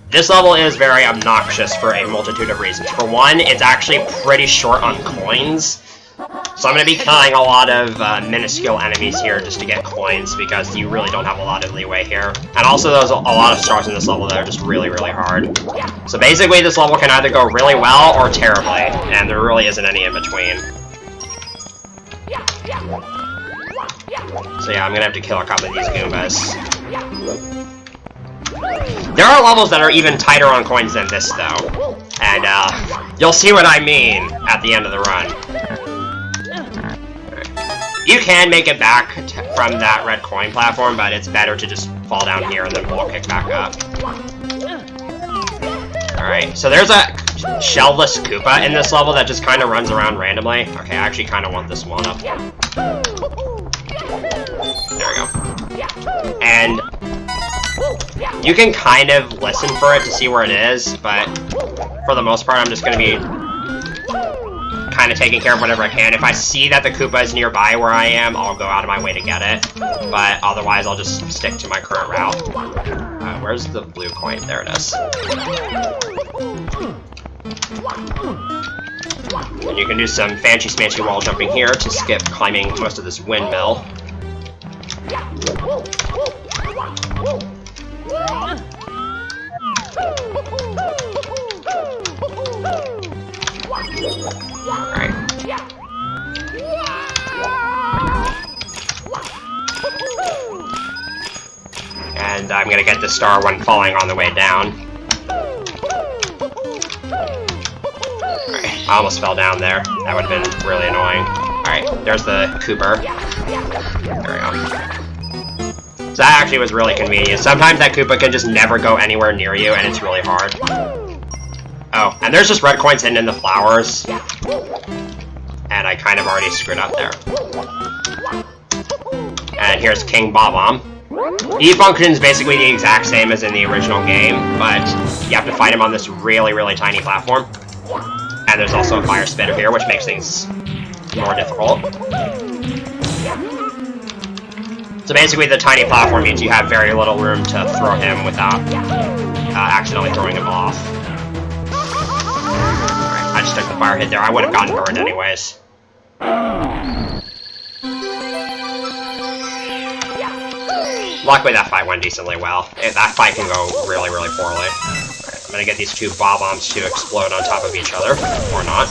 This level is very obnoxious for a multitude of reasons. For one, it's actually pretty short on coins. So I'm going to be killing a lot of minuscule enemies here just to get coins, because you really don't have a lot of leeway here. And also there's a lot of stars in this level that are just really, really hard. So basically this level can either go really well or terribly, and there really isn't any in between. So yeah, I'm going to have to kill a couple of these Goombas. There are levels that are even tighter on coins than this, though. And, you'll see what I mean at the end of the run. You can make it back from that red coin platform, but it's better to just fall down here and then wall kick back up. Alright, so there's a shellless Koopa in this level that just kind of runs around randomly. Okay, I actually kind of want this one up. There we go. And you can kind of listen for it to see where it is, but for the most part I'm just going to be kind of taking care of whatever I can. If I see that the Koopa is nearby where I am, I'll go out of my way to get it. But otherwise, I'll just stick to my current route. Where's the blue coin? There it is. And you can do some fancy-smancy wall jumping here to skip climbing most of this windmill. Alright. And I'm gonna get the star when falling on the way down. Alright, I almost fell down there. That would have been really annoying. Alright, there's the Cooper. There we go. So that actually was really convenient. Sometimes that Koopa can just never go anywhere near you, and it's really hard. Oh, and there's just red coins hidden in the flowers. And I kind of already screwed up there. And here's King Bob-omb. He functions basically the exact same as in the original game, but you have to fight him on this really, really tiny platform. And there's also a fire spitter here, which makes things more difficult. So basically the tiny platform means you have very little room to throw him without accidentally throwing him off. Alright, I just took the fire hit there. I would have gotten burned anyways. Luckily that fight went decently well. That fight can go really, really poorly. Alright, I'm gonna get these two bob-ombs to explode on top of each other, or not.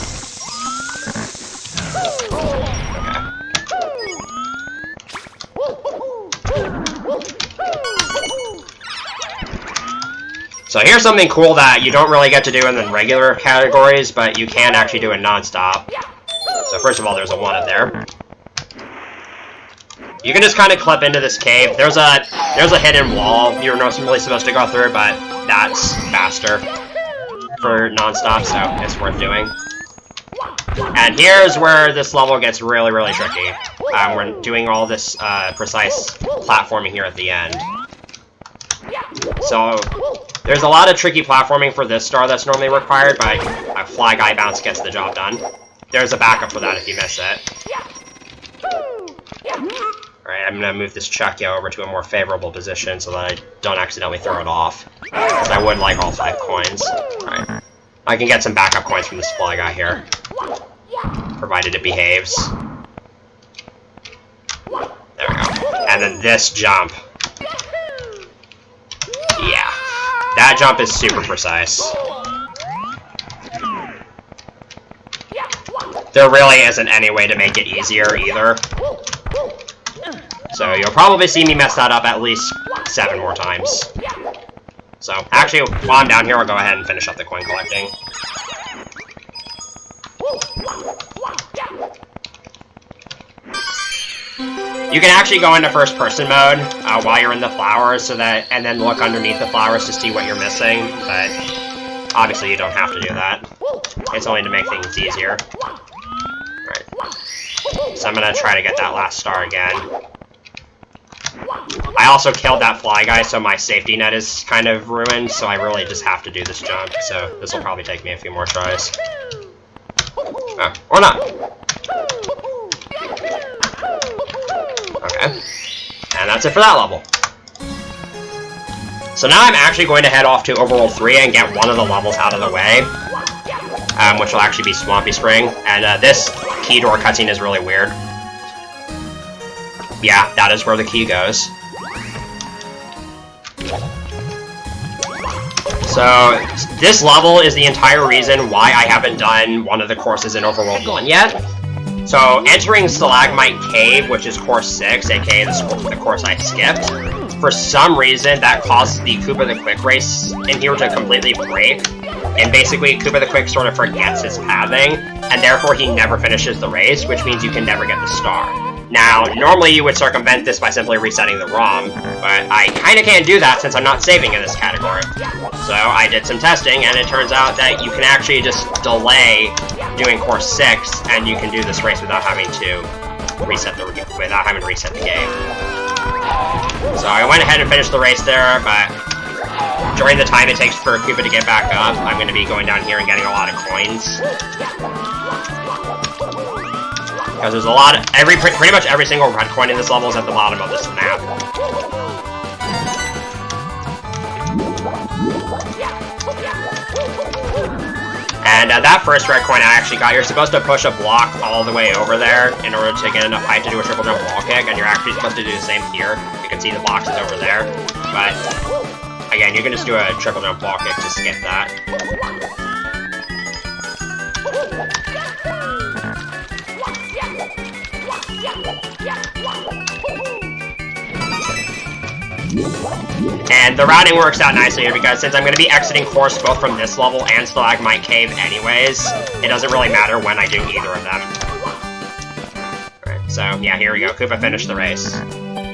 So here's something cool that you don't really get to do in the regular categories, but you can actually do it non-stop. So first of all, there's a 1 up there. You can just kind of clip into this cave. There's a hidden wall you're not really supposed to go through, but that's faster for non-stop, so it's worth doing. And here's where this level gets really, really tricky. We're doing all this precise platforming here at the end. So there's a lot of tricky platforming for this star that's normally required, but a Fly Guy Bounce gets the job done. There's a backup for that if you miss it. Alright, I'm gonna move this Chucky over to a more favorable position so that I don't accidentally throw it off. Because I would like all 5 coins. Alright. I can get some backup coins from this Fly Guy here. Provided it behaves. There we go. And then this jump. Yeah. That jump is super precise. There really isn't any way to make it easier either. So you'll probably see me mess that up at least 7 more times. So, actually, while I'm down here, I'll go ahead and finish up the coin collecting. You can actually go into first-person mode while you're in the flowers, and then look underneath the flowers to see what you're missing, but obviously you don't have to do that. It's only to make things easier. Right. So I'm gonna try to get that last star again. I also killed that Fly Guy, so my safety net is kind of ruined, so I really just have to do this jump, so this will probably take me a few more tries. Oh, or not. Okay. And that's it for that level. So now I'm actually going to head off to Overworld 3 and get one of the levels out of the way, which will actually be Swampy Spring, and this key door cutscene is really weird. Yeah, that is where the key goes. So, this level is the entire reason why I haven't done one of the courses in Overworld 1 yet. So, entering Stalagmite Cave, which is course 6, aka the course I skipped, for some reason that causes the Koopa the Quick race in here to completely break. And basically, Koopa the Quick sort of forgets his pathing, and therefore he never finishes the race, which means you can never get the star. Now, normally you would circumvent this by simply resetting the ROM, but I kinda can't do that since I'm not saving in this category. So I did some testing, and it turns out that you can actually just delay doing course 6, and you can do this race without having to reset the game. So I went ahead and finished the race there, but during the time it takes for Koopa to get back up, I'm going to be going down here and getting a lot of coins. Because there's a lot of, pretty much every single red coin in this level is at the bottom of this map. And that first red coin I actually got, you're supposed to push a block all the way over there in order to get enough height to do a triple jump wall kick, and you're actually supposed to do the same here. You can see the box is over there, but again, you can just do a triple jump wall kick to skip that. And the routing works out nicely here because since I'm going to be exiting course both from this level and Stalagmite Cave anyways, it doesn't really matter when I do either of them. Alright, so yeah, here we go. Koopa finished the race.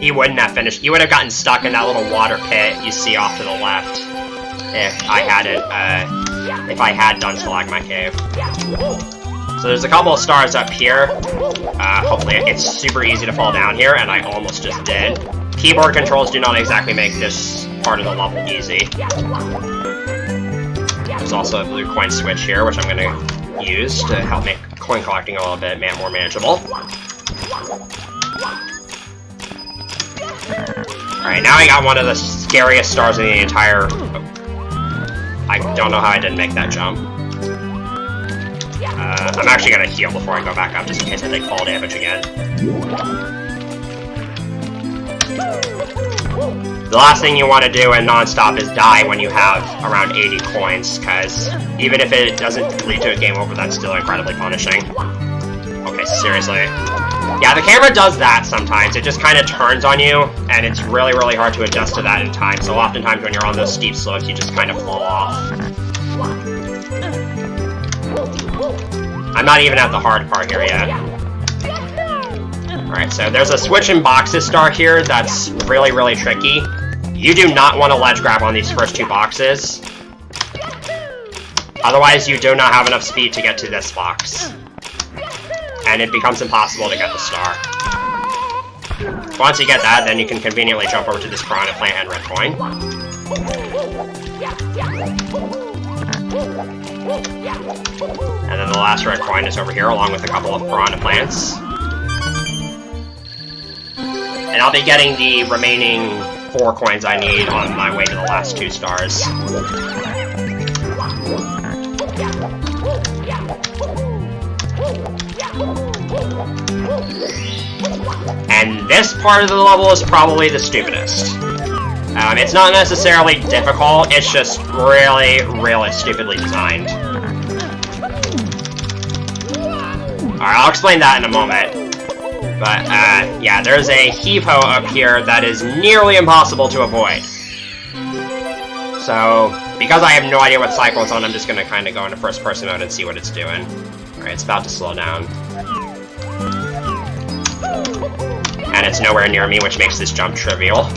He wouldn't have finished. He would have gotten stuck in that little water pit you see off to the left if I had done Stalagmite Cave. So there's a couple of stars up here. Hopefully it's super easy to fall down here, and I almost just did. Keyboard controls do not exactly make this part of the level easy. There's also a blue coin switch here, which I'm going to use to help make coin collecting a little bit more manageable. Alright, now I got one of the scariest stars in the entire... I don't know how I didn't make that jump. I'm actually going to heal before I go back up, just in case I take fall damage again. The last thing you want to do in non-stop is die when you have around 80 coins, because even if it doesn't lead to a game over, that's still incredibly punishing. Okay, seriously. Yeah, the camera does that sometimes. It just kind of turns on you, and it's really, really hard to adjust to that in time. So oftentimes when you're on those steep slopes, you just kind of fall off. I'm not even at the hard part here yet. Alright, so there's a switch in boxes star here that's really, really tricky. You do not want to ledge grab on these first two boxes. Otherwise, you do not have enough speed to get to this box. And it becomes impossible to get the star. Once you get that, then you can conveniently jump over to this piranha plant and red coin. And then the last red coin is over here, along with a couple of piranha plants. And I'll be getting the remaining 4 coins I need on my way to the last 2 stars. And this part of the level is probably the stupidest. It's not necessarily difficult, it's just really, really stupidly designed. Alright, I'll explain that in a moment. But, yeah, there's a heave-ho up here that is nearly impossible to avoid. So, because I have no idea what cycle it's on, I'm just gonna kind of go into first-person mode and see what it's doing. Alright, it's about to slow down. And it's nowhere near me, which makes this jump trivial.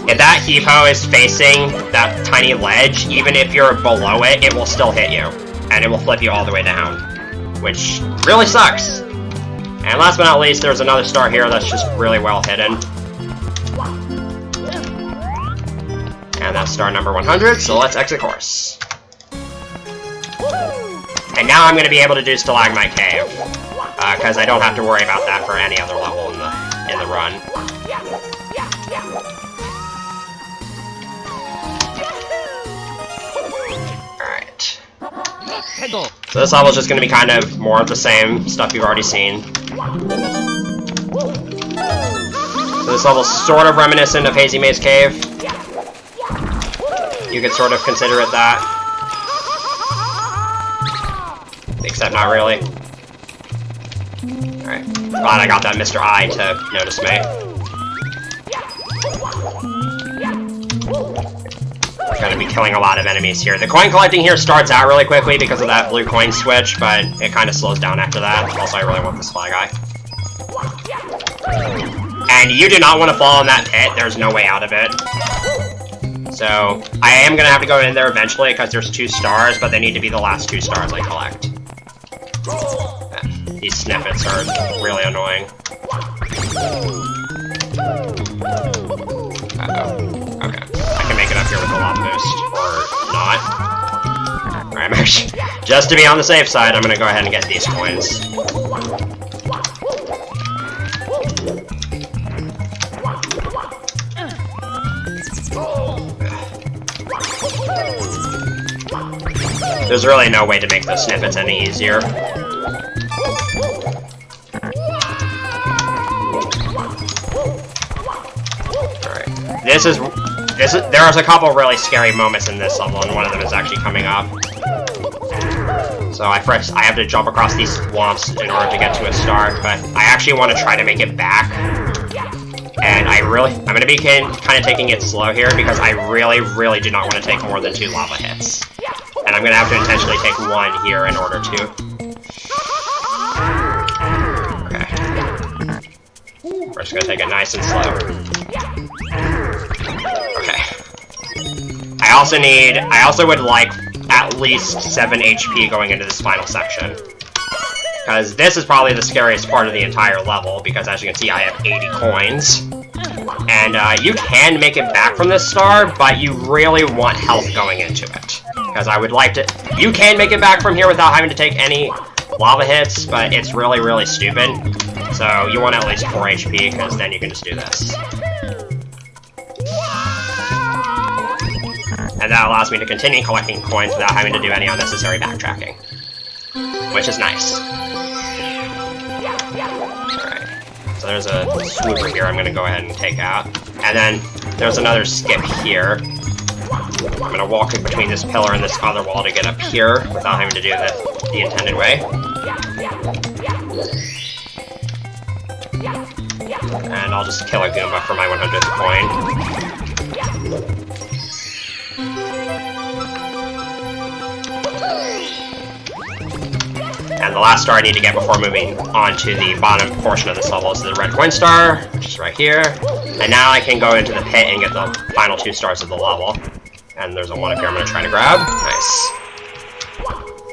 If that heave-ho is facing that tiny ledge, even if you're below it, it will still hit you. And it will flip you all the way down. Which really sucks. And last but not least, there's another star here that's just really well hidden. And that's star number 100, so let's exit course. And now I'm going to be able to do Stalagmite Cave. Because I don't have to worry about that for any other level in the run. Alright. So this level is just going to be kind of more of the same stuff you've already seen. So this level is sort of reminiscent of Hazy Maze Cave. You could sort of consider it that. Except not really. Alright. Glad I got that Mr. I to notice me. We're going to be killing a lot of enemies here. The coin collecting here starts out really quickly because of that blue coin switch, but it kind of slows down after that. Also, I really want this fly guy. And you do not want to fall in that pit. There's no way out of it. So, I am going to have to go in there eventually because there's 2 stars, but they need to be the last 2 stars I collect. These snippets are really annoying. Uh-oh. Okay. I can make it up here with a lava boost. Or not. Alright, I'm actually... Just to be on the safe side, I'm gonna go ahead and get these coins. There's really no way to make those snippets any easier. There's a couple really scary moments in this level, and one of them is actually coming up. So I have to jump across these swamps in order to get to a star, but I actually want to try to make it back. And I'm going to be kind of taking it slow here, because I really, really do not want to take more than 2 lava hits. And I'm going to have to intentionally take 1 here in order to. Okay. We're just going to take it nice and slow. Okay. I also would like at least 7 HP going into this final section. Because this is probably the scariest part of the entire level, because as you can see, I have 80 coins. And you can make it back from this star, but you really want health going into it. Because I would like to... You can make it back from here without having to take any lava hits, but it's really, really stupid. So you want at least 4 HP, because then you can just do this. And that allows me to continue collecting coins without having to do any unnecessary backtracking. Which is nice. Alright. So So there's a swooper here I'm going to go ahead and take out. And then there's another skip here. I'm going to walk in between this pillar and this other wall to get up here without having to do the intended way. And I'll just kill a Goomba for my 100th coin. And the last star I need to get before moving on to the bottom portion of this level is the red coin star, which is right here. And now I can go into the pit and get the final 2 stars of the level. And there's a one up here I'm going to try to grab. Nice.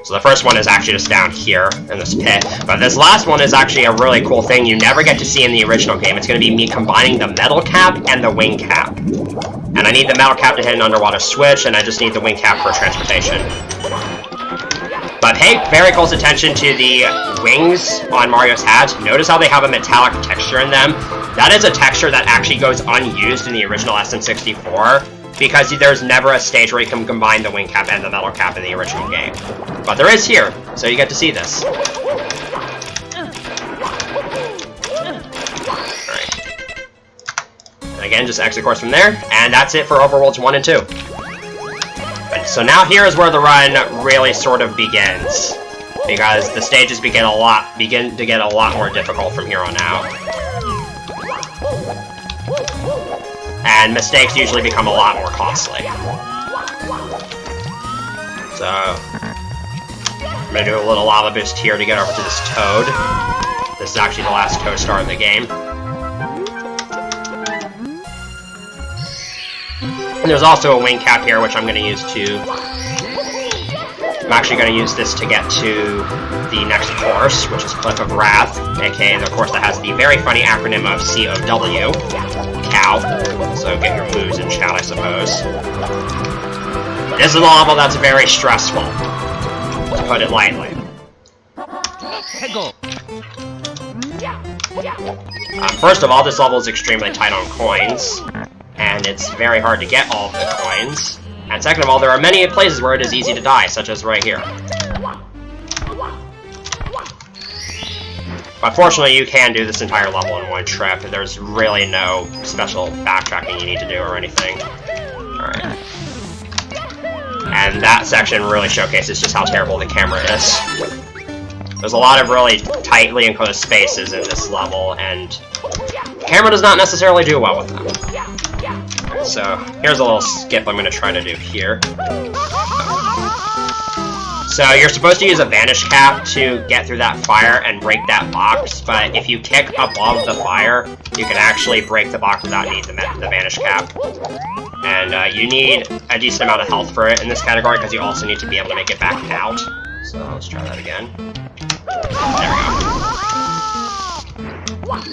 So the first one is actually just down here in this pit. But this last one is actually a really cool thing you never get to see in the original game. It's going to be me combining the metal cap and the wing cap. And I need the metal cap to hit an underwater switch, and I just need the wing cap for transportation. But pay very close attention to the wings on Mario's hat. Notice how they have a metallic texture in them. That is a texture that actually goes unused in the original SN64, because there's never a stage where you can combine the wing cap and the metal cap in the original game. But there is here, so you get to see this. Alright. And again, just exit course from there, and that's it for Overworlds 1 and 2. So now here is where the run really sort of begins, because the stages begin to get a lot more difficult from here on out. And mistakes usually become a lot more costly. So, I'm going to do a little lava boost here to get over to this Toad. This is actually the last Toad star in the game. And there's also a wing cap here, which I'm going to use to... I'm actually going to use this to get to the next course, which is Cliff of Wrath, aka the course that has the very funny acronym of COW. Cow. So get your moves in chat, I suppose. This is a level that's very stressful, to put it lightly. First of all, this level is extremely tight on coins, and it's very hard to get all of the coins. And second of all, there are many places where it is easy to die, such as right here. But fortunately, you can do this entire level in one trip. There's really no special backtracking you need to do or anything. Alright. And that section really showcases just how terrible the camera is. There's a lot of really tightly enclosed spaces in this level, and the camera does not necessarily do well with them. Okay, so here's a little skip I'm going to try to do here. So you're supposed to use a vanish cap to get through that fire and break that box, but if you kick above the fire, you can actually break the box without needing the vanish cap. And you need a decent amount of health for it in this category, because you also need to be able to make it back out. So let's try that again. There we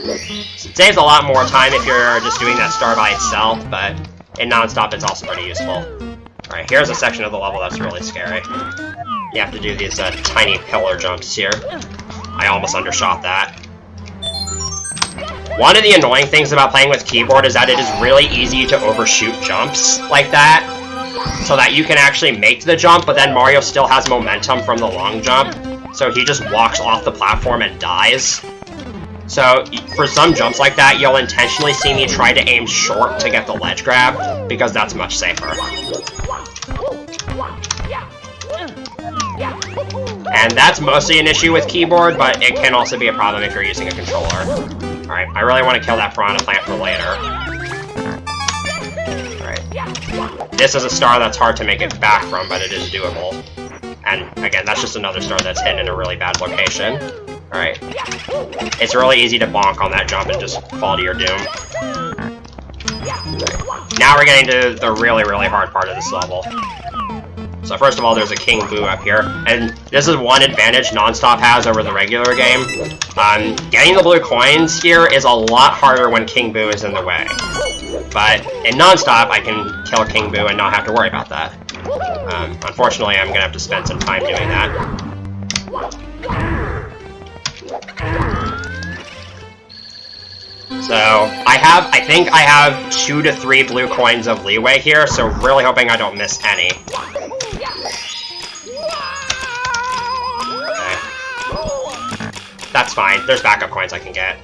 go. So it saves a lot more time if you're just doing that star by itself, but in non-stop it's also pretty useful. Alright, here's a section of the level that's really scary. You have to do these tiny pillar jumps here. I almost undershot that. One of the annoying things about playing with keyboard is that it is really easy to overshoot jumps like that, so that you can actually make the jump, but then Mario still has momentum from the long jump, so he just walks off the platform and dies. So, for some jumps like that, you'll intentionally see me try to aim short to get the ledge grab, because that's much safer. And that's mostly an issue with keyboard, but it can also be a problem if you're using a controller. Alright, I really want to kill that piranha plant for later. Alright. This is a star that's hard to make it back from, but it is doable. And again, that's just another star that's hidden in a really bad location. Alright. It's really easy to bonk on that jump and just fall to your doom. Right. Now we're getting to the really, really hard part of this level. So first of all, there's a King Boo up here, and this is one advantage Nonstop has over the regular game. Getting the blue coins here is a lot harder when King Boo is in the way. But in Nonstop, I can kill King Boo and not have to worry about that. Unfortunately, I'm going to have to spend some time doing that. So, I think I have 2 to 3 blue coins of leeway here, so really hoping I don't miss any. Okay. That's fine, there's backup coins I can get.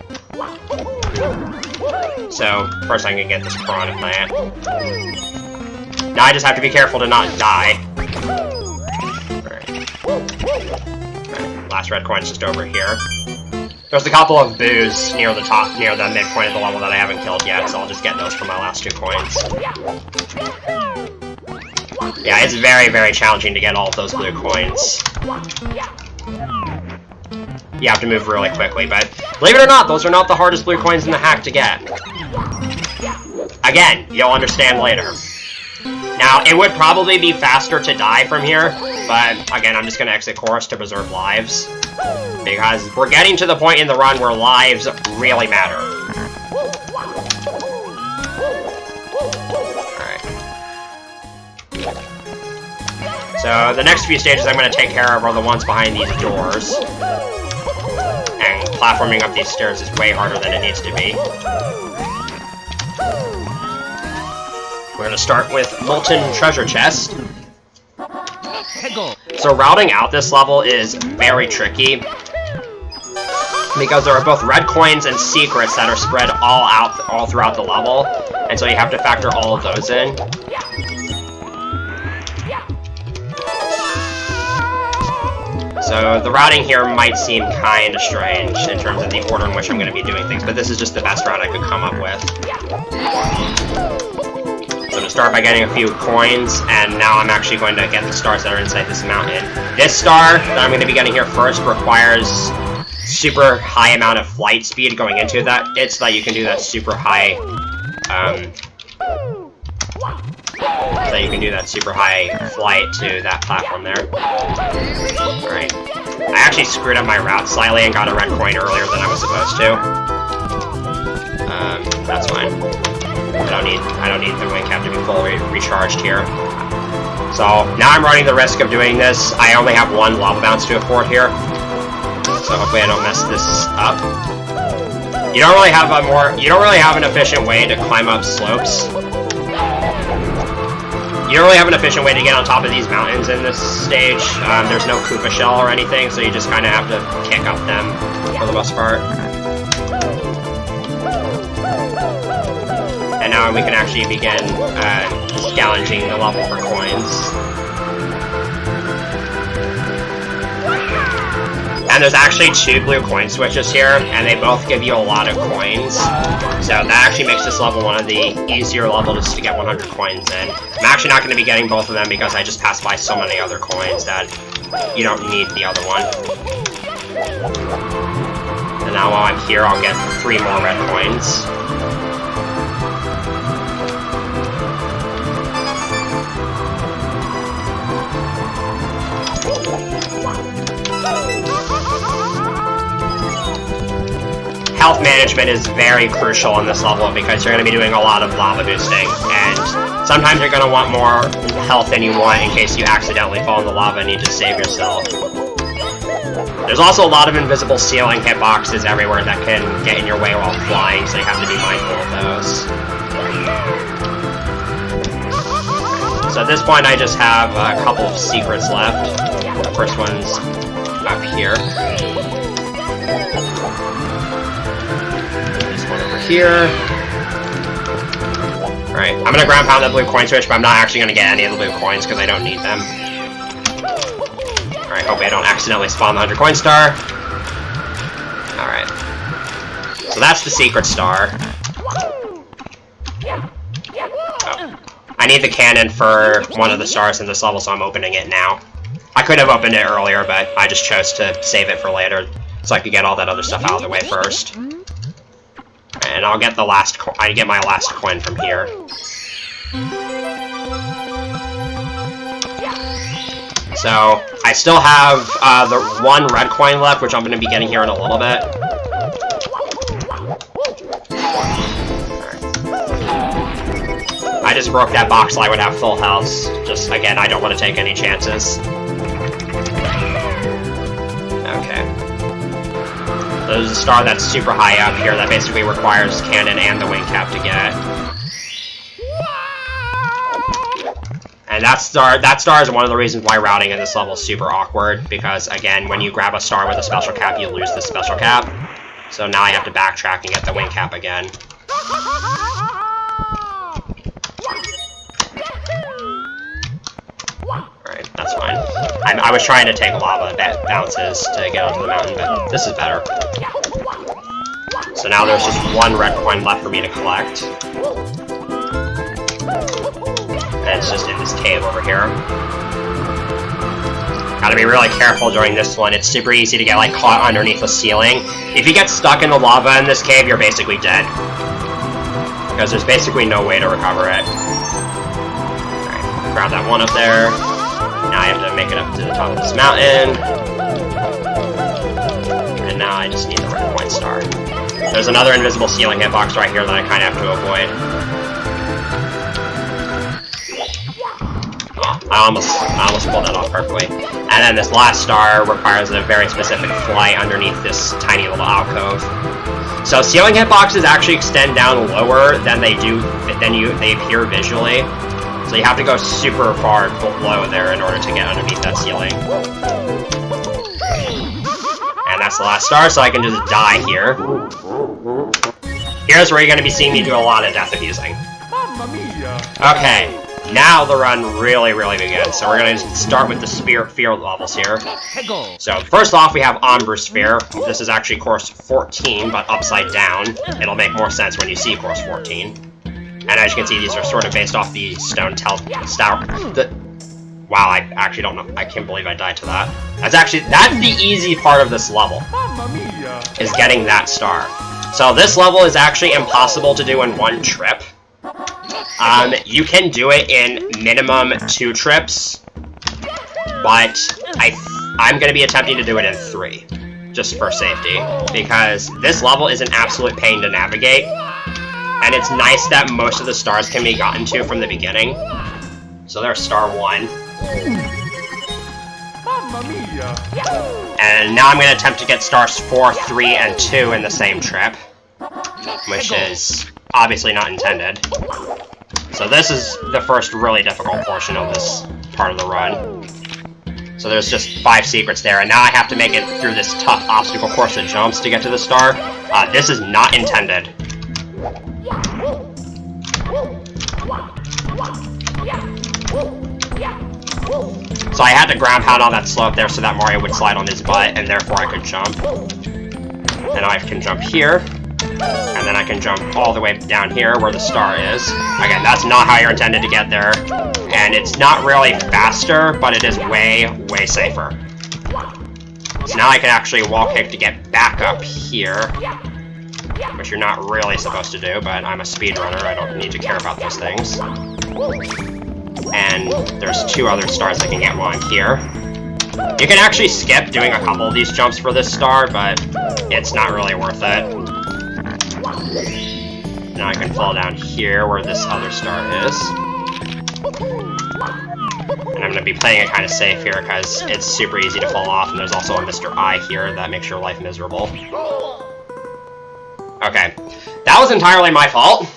So, first I'm gonna get this piranha plant. Now I just have to be careful to not die. Alright. Last red coin's just over here. There's a couple of boos near the top, near the midpoint of the level that I haven't killed yet, so I'll just get those for my last 2 coins. Yeah, it's very, very challenging to get all of those blue coins. You have to move really quickly, but believe it or not, those are not the hardest blue coins in the hack to get. Again, you'll understand later. Now, it would probably be faster to die from here, but again, I'm just going to exit course to preserve lives. Because we're getting to the point in the run where lives really matter. Alright. So, the next few stages I'm going to take care of are the ones behind these doors. And platforming up these stairs is way harder than it needs to be. We're going to start with Molten Treasure Chest. So routing out this level is very tricky, because there are both red coins and secrets that are spread all throughout the level, and so you have to factor all of those in. So the routing here might seem kind of strange in terms of the order in which I'm going to be doing things, but this is just the best route I could come up with. So to start by getting a few coins, and now I'm actually going to get the stars that are inside this mountain. This star that I'm going to be getting here first requires super high amount of flight speed going into that. It's so that you can do that super high, flight to that platform there. Alright. I actually screwed up my route slightly and got a red coin earlier than I was supposed to. That's fine. I don't need the wing cap to be fully recharged here. So now I'm running the risk of doing this. I only have 1 lava bounce to afford here, so hopefully I don't mess this up. You don't really have an efficient way to climb up slopes. You don't really have an efficient way to get on top of these mountains in this stage. There's no Koopa shell or anything, so you just kind of have to kick up them for the most part. And now we can actually begin scavenging the level for coins. And there's actually 2 blue coin switches here, and they both give you a lot of coins. So that actually makes this level one of the easier levels to get 100 coins in. I'm actually not going to be getting both of them because I just passed by so many other coins that you don't need the other one. And now while I'm here, I'll get 3 more red coins. Health management is very crucial in this level because you're going to be doing a lot of lava boosting, and sometimes you're going to want more health than you want in case you accidentally fall in the lava and need to save yourself. There's also a lot of invisible ceiling hitboxes everywhere that can get in your way while flying, so you have to be mindful of those. So at this point I just have a couple of secrets left. The first one's up here. Here. Alright, I'm gonna ground pound the blue coin switch, but I'm not actually gonna get any of the blue coins because I don't need them. Alright, hope I don't accidentally spawn the 100 coin star. Alright. So that's the secret star. Oh. I need the cannon for one of the stars in this level, so I'm opening it now. I could have opened it earlier, but I just chose to save it for later, so I could get all that other stuff out of the way first. And I'll get I get my last coin from here. So, I still have the 1 red coin left, which I'm going to be getting here in a little bit. I just broke that box so I would have full health. Just, again, I don't want to take any chances. Okay. There's a star that's super high up here that basically requires cannon and the wing cap to get. And that star is one of the reasons why routing in this level is super awkward, because again, when you grab a star with a special cap, you lose the special cap. So now I have to backtrack and get the wing cap again. Alright, that's fine. I was trying to take lava bounces to get onto the mountain, but this is better. So now there's just one red coin left for me to collect. And it's just in this cave over here. Gotta be really careful during this one. It's super easy to get like caught underneath the ceiling. If you get stuck in the lava in this cave, you're basically dead. Because there's basically no way to recover it. Alright, grab that one up there. Now I have to make it up to the top of this mountain. And now I just need the red coin star. There's another invisible ceiling hitbox right here that I kind of have to avoid. I almost pulled that off perfectly. And then this last star requires a very specific flight underneath this tiny little alcove. So ceiling hitboxes actually extend down lower than they appear visually. So you have to go super far below there in order to get underneath that ceiling. And that's the last star, so I can just die here. Here's where you're going to be seeing me do a lot of death abusing. Okay, now the run really begins. So we're going to start with the Spirit Field levels here. So first off, we have Ombre Sphere. This is actually course 14, but upside down. It'll make more sense when you see course 14. And as you can see, these are sort of based off the stone wow, I actually don't know. I can't believe I died to that. That's the easy part of this level, is getting that star. So this level is actually impossible to do in one trip. You can do it in minimum 2 trips, but I'm going to be attempting to do it in 3, just for safety, because this level is an absolute pain to navigate, and it's nice that most of the stars can be gotten to from the beginning. So there's star 1. And now I'm going to attempt to get stars 4, 3, and 2 in the same trip, which is obviously not intended. So this is the first really difficult portion of this part of the run. So there's just 5 secrets there, and now I have to make it through this tough obstacle course that jumps to get to the star. This is not intended. So I had to ground pound on that slope there so that Mario would slide on his butt, and therefore I could jump. And I can jump here, and then I can jump all the way down here where the star is. Again, that's not how you're intended to get there, and it's not really faster, but it is way safer. So now I can actually wall kick to get back up here, which you're not really supposed to do, but I'm a speedrunner, I don't need to care about those things. And there's 2 other stars I can get while I'm here. You can actually skip doing a couple of these jumps for this star, but it's not really worth it. Now I can fall down here where this other star is. And I'm going to be playing it kind of safe here because it's super easy to fall off, and there's also a Mr. I here that makes your life miserable. Okay, that was entirely my fault.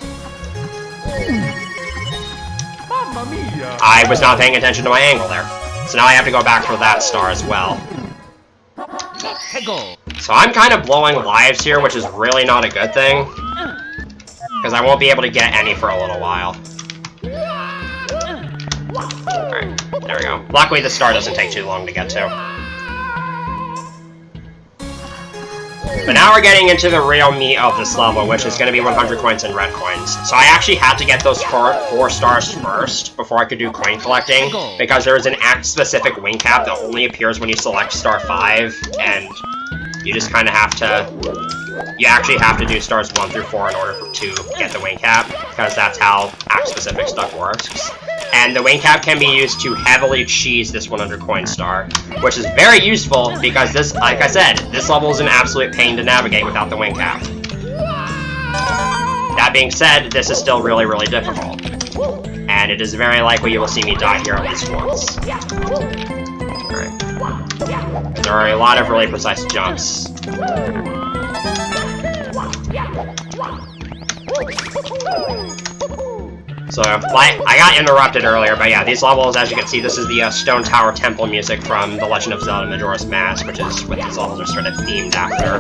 I was not paying attention to my angle there. So now I have to go back for that star as well. So I'm kind of blowing lives here, which is really not a good thing, because I won't be able to get any for a little while. Alright, there we go. Luckily the star doesn't take too long to get to. But now we're getting into the real meat of this level, which is going to be 100 coins and red coins. So I actually had to get those 4 stars first before I could do coin collecting, because there is an act-specific wing cap that only appears when you select star 5, and you just kind of have to... You actually have to do stars 1 through 4 in order to get the wing cap, because that's how act-specific stuff works. And the wing cap can be used to heavily cheese this 100 coin star, which is very useful because this, like I said, this level is an absolute pain to navigate without the wing cap. That being said, this is still really difficult. And it is very likely you will see me die here at least once. Alright. There are a lot of really precise jumps. So, I got interrupted earlier, but yeah, these levels, as you can see, this is the Stone Tower Temple music from The Legend of Zelda Majora's Mask, which is what these levels are sort of themed after.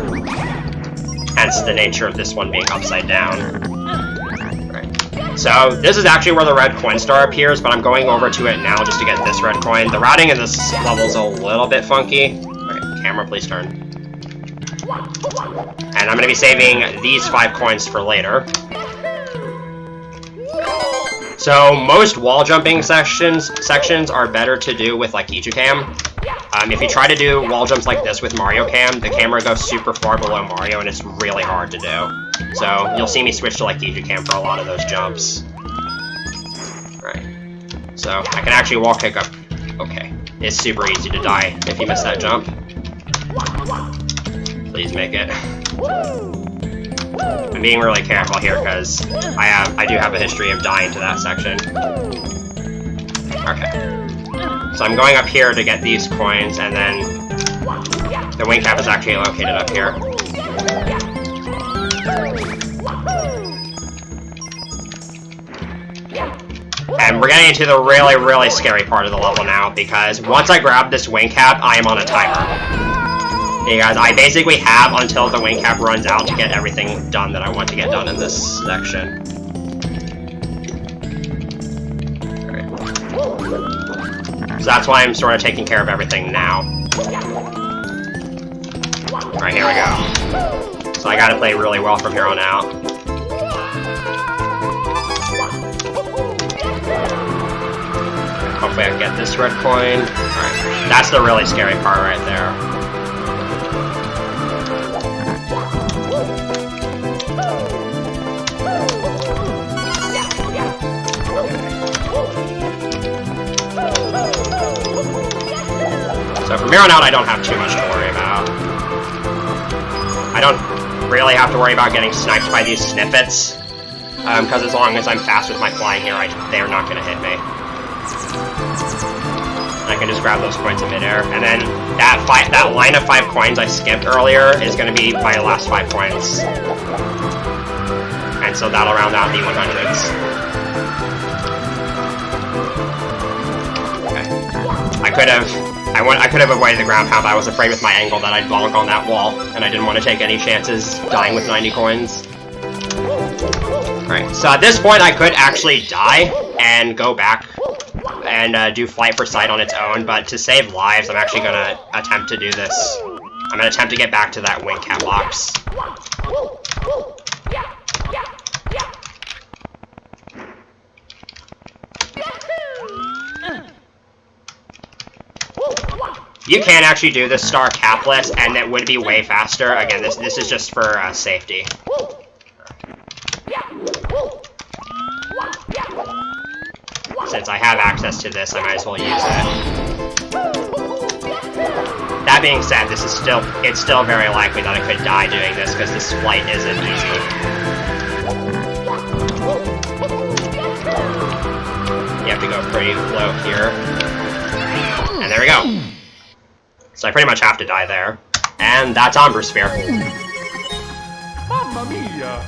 hence the nature of this one being upside down. Right. So this is actually where the red coin star appears, but I'm going over to it now just to get this red coin. The routing in this level is a little bit funky. Alright, camera, please turn. And I'm going to be saving these 5 coins for later. So most wall jumping sections are better to do with like Ichicam. If you try to do wall jumps like this with Mario Cam, the camera goes super far below Mario and it's really hard to do. So you'll see me switch to like Ichicam for a lot of those jumps. Right. So I can actually wall kick up. Okay. It's super easy to die if you miss that jump. Please make it. I'm being really careful here because I do have a history of dying to that section. Okay. So I'm going up here to get these coins, and then the wing cap is actually located up here. And we're getting into the really, really scary part of the level now, because once I grab this wing cap, I am on a timer. Hey guys, I basically have until the wing cap runs out to get everything done that I want to get done in this section. So that's why I'm sort of taking care of everything now. Alright, here we go. So I gotta play really well from here on out. Hopefully I can get this red coin. Alright, that's the really scary part right there. So from here on out, I don't have too much to worry about. I don't really have to worry about getting sniped by these snippets, because as long as I'm fast with my flying here, they're not going to hit me. I can just grab those coins in midair, and then that line of 5 coins I skipped earlier is going to be my last 5 coins. And so that'll round out the 100s. Okay. I could have avoided the ground pound, but I was afraid with my angle that I'd bonk on that wall, and I didn't want to take any chances dying with 90 coins. Alright, so at this point I could actually die and go back and do Flight for Sight on its own, but to save lives, I'm actually going to attempt to do this. I'm going to attempt to get back to that wing cap box. You can actually do this star capless, and it would be way faster. Again, this is just for safety. Since I have access to this, I might as well use it. That being said, it's still very likely that I could die doing this because this flight isn't easy. You have to go pretty low here. And there we go. So I pretty much have to die there. And that's Ombre Sphere. Mamma mia.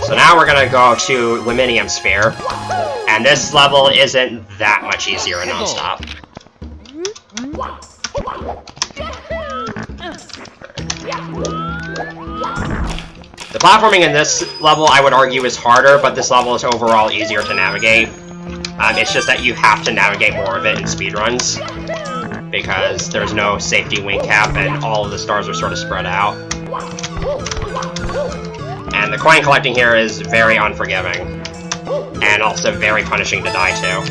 So now we're gonna go to Luminium Sphere. And this level isn't that much easier in non-stop. The platforming in this level, I would argue, is harder, but this level is overall easier to navigate. It's just that you have to navigate more of it in speedruns, because there's no safety wing cap and all of the stars are sort of spread out. And the coin collecting here is very unforgiving, and also very punishing to die to.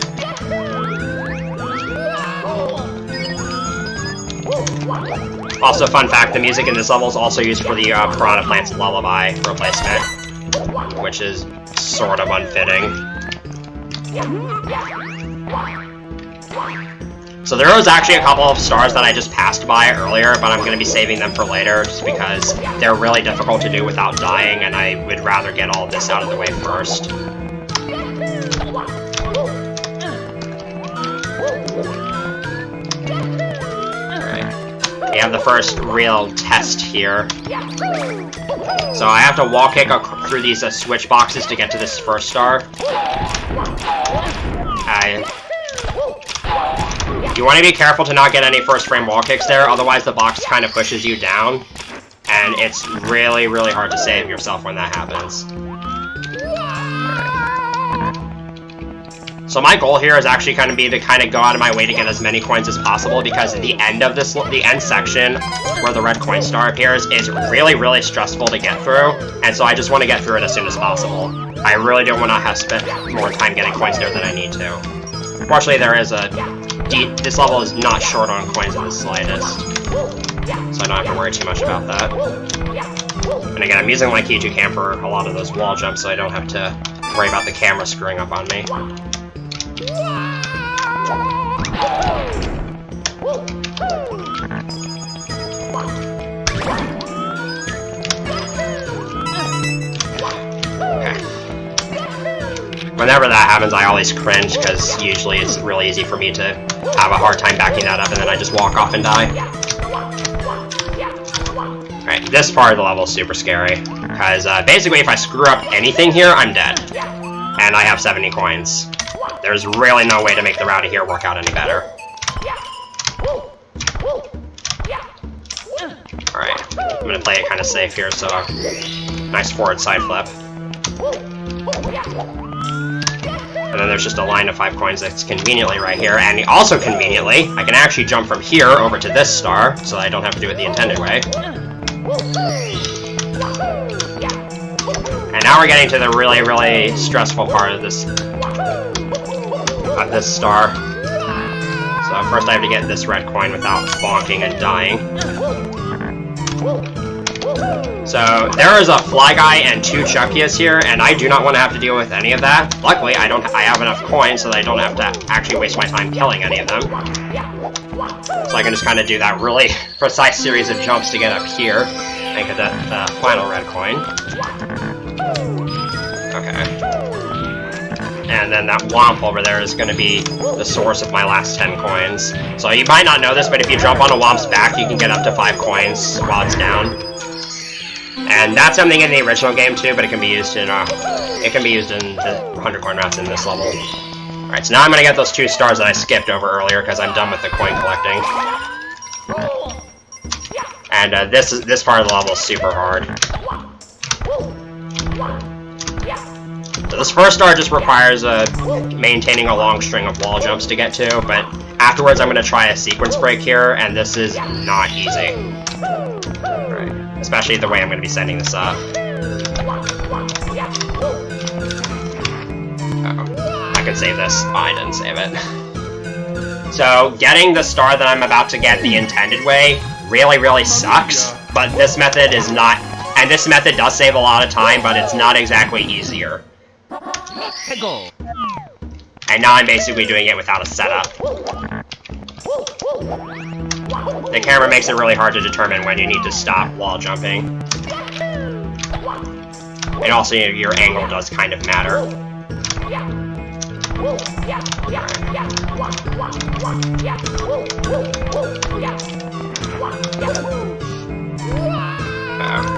Also, fun fact, the music in this level is also used for the Piranha Plant's Lullaby replacement, which is sort of unfitting. So there was actually a couple of stars that I just passed by earlier, but I'm going to be saving them for later, just because they're really difficult to do without dying, and I would rather get all of this out of the way first. Alright. We have the first real test here. So I have to wall kick through these switch boxes to get to this first star. You want to be careful to not get any first frame wall kicks there, otherwise the box kind of pushes you down, and it's really, really hard to save yourself when that happens. So my goal here is actually going to be to kind of go out of my way to get as many coins as possible, because the end of the end section where the red coin star appears is really, really stressful to get through, and so I just want to get through it as soon as possible. I really don't want to have spent more time getting coins there than I need to. Fortunately, there is this level is not short on coins in the slightest, so I don't have to worry too much about that. And again, I'm using my Kiju cam for a lot of those wall jumps, so I don't have to worry about the camera screwing up on me. Whenever that happens, I always cringe, because usually it's really easy for me to have a hard time backing that up, and then I just walk off and die. Alright, this part of the level is super scary, because basically if I screw up anything here, I'm dead. And I have 70 coins. There's really no way to make the route here work out any better. Alright, I'm gonna play it kind of safe here, so nice forward side flip. And then there's just a line of 5 coins that's conveniently right here, and also conveniently, I can actually jump from here over to this star, so I don't have to do it the intended way. And now we're getting to the really, really stressful part of this star. So first I have to get this red coin without bonking and dying. So there is a fly guy and 2 Chuckias here, and I do not want to have to deal with any of that. Luckily, I have enough coins so that I don't have to actually waste my time killing any of them. So I can just kind of do that really precise series of jumps to get up here and get that final red coin. Okay. And then that womp over there is going to be the source of my last 10 coins. So you might not know this, but if you jump on a womp's back, you can get up to 5 coins while it's down. And that's something in the original game too, but it can be used in the 100 coin routes in this level. Alright, so now I'm gonna get those 2 stars that I skipped over earlier because I'm done with the coin collecting. And this part of the level is super hard. So this first star just requires maintaining a long string of wall jumps to get to, but afterwards I'm gonna try a sequence break here, and this is not easy. Especially the way I'm going to be setting this up. Uh-oh. I could save this. Oh, I didn't save it. So, getting the star that I'm about to get the intended way really, really sucks, but this method is not... And this method does save a lot of time, but it's not exactly easier. And now I'm basically doing it without a setup. The camera makes it really hard to determine when you need to stop while jumping. And also, your angle does kind of matter.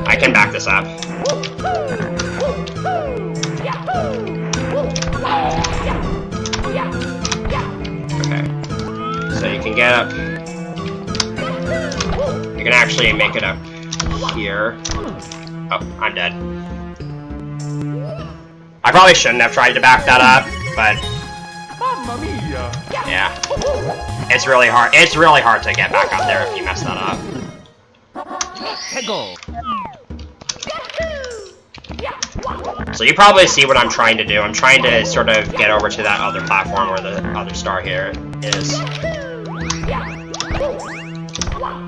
I can back this up. Okay. So you can get up. You can actually make it up here. Oh, I'm dead. I probably shouldn't have tried to back that up, but yeah, it's really hard. It's really hard to get back up there if you mess that up. So you probably see what I'm trying to do. I'm trying to sort of get over to that other platform where the other star here is.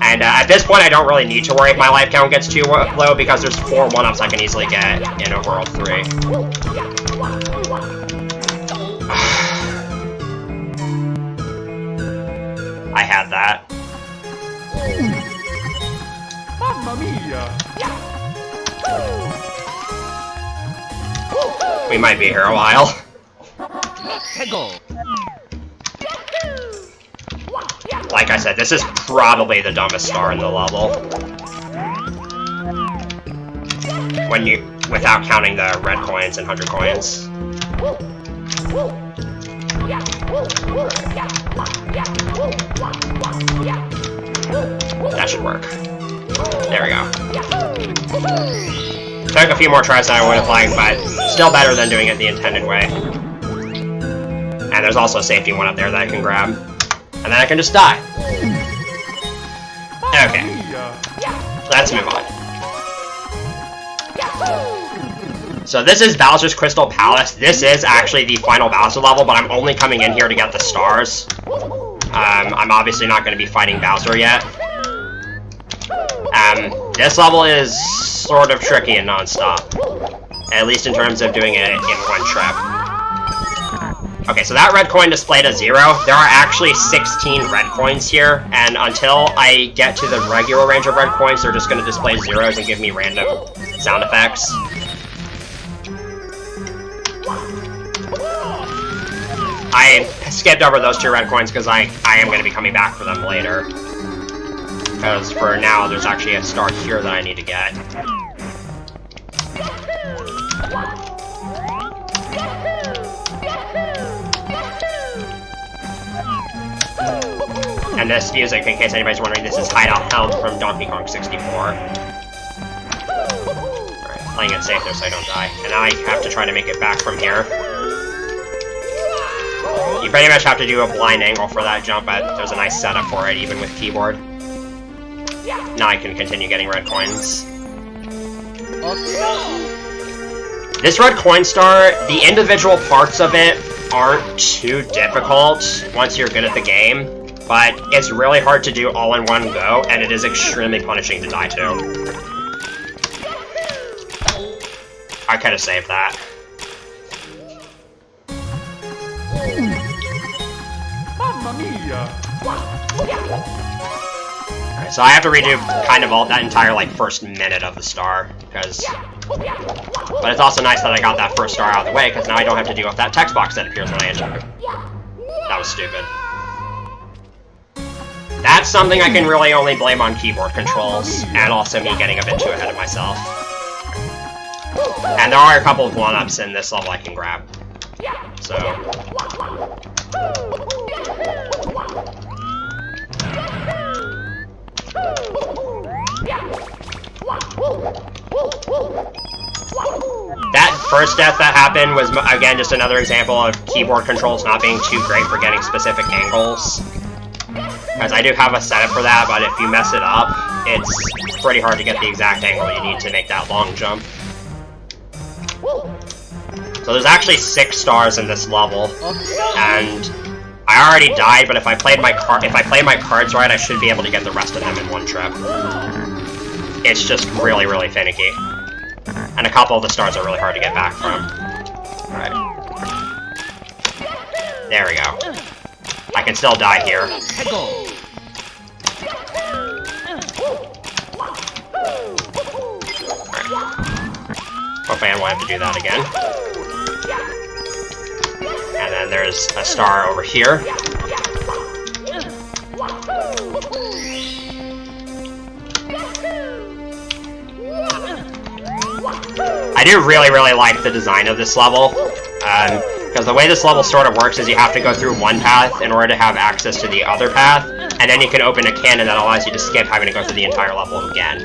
And at this point, I don't really need to worry if my life count gets too low, because there's 4 1-ups I can easily get in Overworld 3. I had that. Mamma mia! We might be here a while. Like I said, this is probably the dumbest star in the level. Without counting the red coins and 100 coins. That should work. There we go. Took a few more tries than I would have liked, but still better than doing it the intended way. And there's also a safety one up there that I can grab. And then I can just die. Okay. Let's move on. So this is Bowser's Crystal Palace. This is actually the final Bowser level, but I'm only coming in here to get the stars. I'm obviously not going to be fighting Bowser yet. This level is sort of tricky and non-stop. At least in terms of doing it in one trip. Okay, so that red coin displayed a 0. There are actually 16 red coins here, and until I get to the regular range of red coins, they're just going to display zeros and give me random sound effects. I skipped over those 2 red coins because I am going to be coming back for them later. Because for now, there's actually a star here that I need to get. And this music, in case anybody's wondering, this is Hideout Helm from Donkey Kong 64. Alright, playing it safe there so I don't die. And now I have to try to make it back from here. You pretty much have to do a blind angle for that jump, but there's a nice setup for it, even with keyboard. Now I can continue getting red coins. This red coin star, the individual parts of it aren't too difficult once you're good at the game, but it's really hard to do all in one go, and it is extremely punishing to die to. I could have saved that. Alright, so I have to redo kind of all that entire first minute of the star, because... But it's also nice that I got that first star out of the way, because now I don't have to deal with that text box that appears when I enter. That was stupid. That's something I can really only blame on keyboard controls, and also me getting a bit too ahead of myself. And there are a couple of one-ups in this level I can grab. So... That first death that happened was, again, just another example of keyboard controls not being too great for getting specific angles. Because I do have a setup for that, but if you mess it up, it's pretty hard to get the exact angle you need to make that long jump. So there's actually 6 stars in this level, and I already died, but if I played my cards right, I should be able to get the rest of them in one trip. It's just really, really finicky. And a couple of the stars are really hard to get back from. Alright. There we go. I can still die here. Alright. Hopefully I won't have to do that again. And then there's a star over here. I do really, really like the design of this level, because the way this level sort of works is you have to go through one path in order to have access to the other path, and then you can open a cannon that allows you to skip having to go through the entire level again.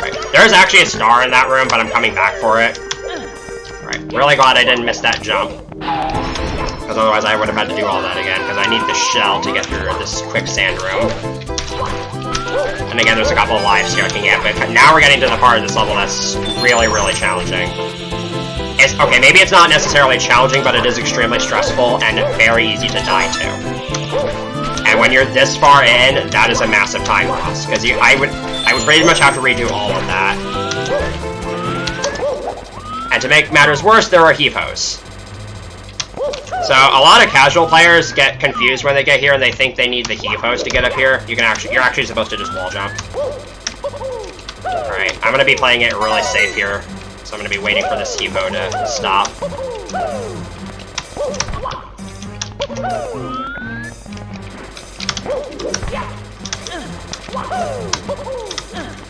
Right. There's actually a star in that room, but I'm coming back for it. Right. Really glad I didn't miss that jump, because otherwise I would have had to do all that again, because I need the shell to get through this quicksand room. And again, there's a couple of lives here I can get, but now we're getting to the part of this level that's really, really challenging. Okay, maybe it's not necessarily challenging, but it is extremely stressful and very easy to die to. And when you're this far in, that is a massive time loss, because I would pretty much have to redo all of that. And to make matters worse, there are heave-hos. So a lot of casual players get confused when they get here and they think they need the heave-hos to get up here. You're actually supposed to just wall jump. Alright, I'm gonna be playing it really safe here. So I'm gonna be waiting for this heave-ho to stop.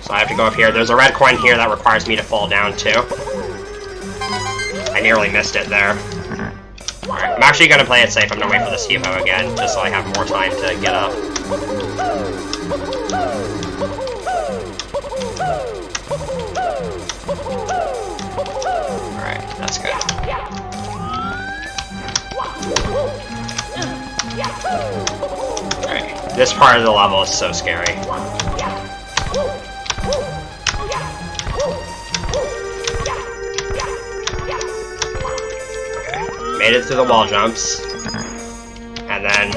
So I have to go up here. There's a red coin here that requires me to fall down too. I nearly missed it there. Alright, I'm actually going to play it safe. I'm going to wait for this heave-ho again, just so I have more time to get up. Alright, that's good. Alright, this part of the level is so scary. Made it through the wall jumps. And then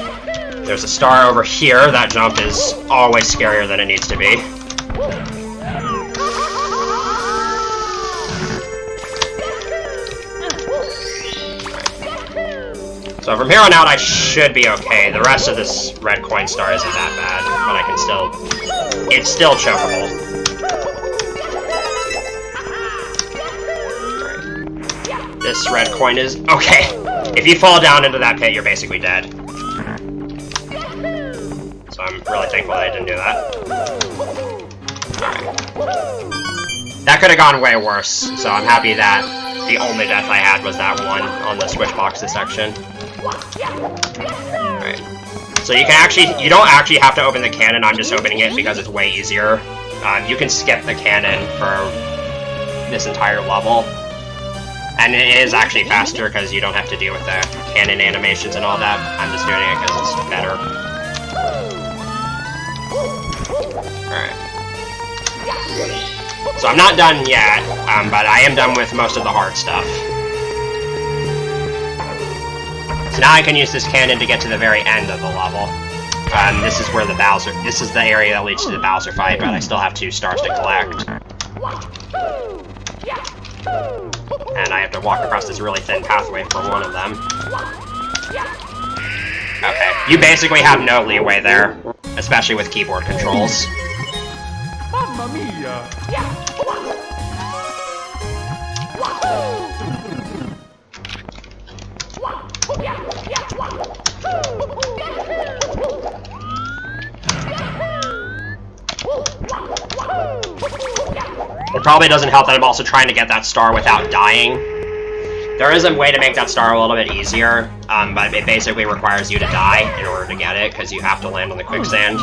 there's a star over here. That jump is always scarier than it needs to be. So from here on out I should be okay. The rest of this red coin star isn't that bad, but I can still... it's still chokeable. This red coin is... okay! If you fall down into that pit, you're basically dead. So I'm really thankful that I didn't do that. Alright. That could have gone way worse, so I'm happy that the only death I had was that one on the switch boxes section. Alright. So you can actually... you don't actually have to open the cannon, I'm just opening it because it's way easier. You can skip the cannon for this entire level. And it is actually faster because you don't have to deal with the cannon animations and all that. I'm just doing it because it's better. Alright. So I'm not done yet, but I am done with most of the hard stuff. So now I can use this cannon to get to the very end of the level. This is where the Bowser... this is the area that leads to the Bowser fight, but I still have 2 stars to collect. And I have to walk across this really thin pathway for one of them. Okay, you basically have no leeway there, especially with keyboard controls. Mamma mia! It probably doesn't help that I'm also trying to get that star without dying. There is a way to make that star a little bit easier, but it basically requires you to die in order to get it, because you have to land on the quicksand.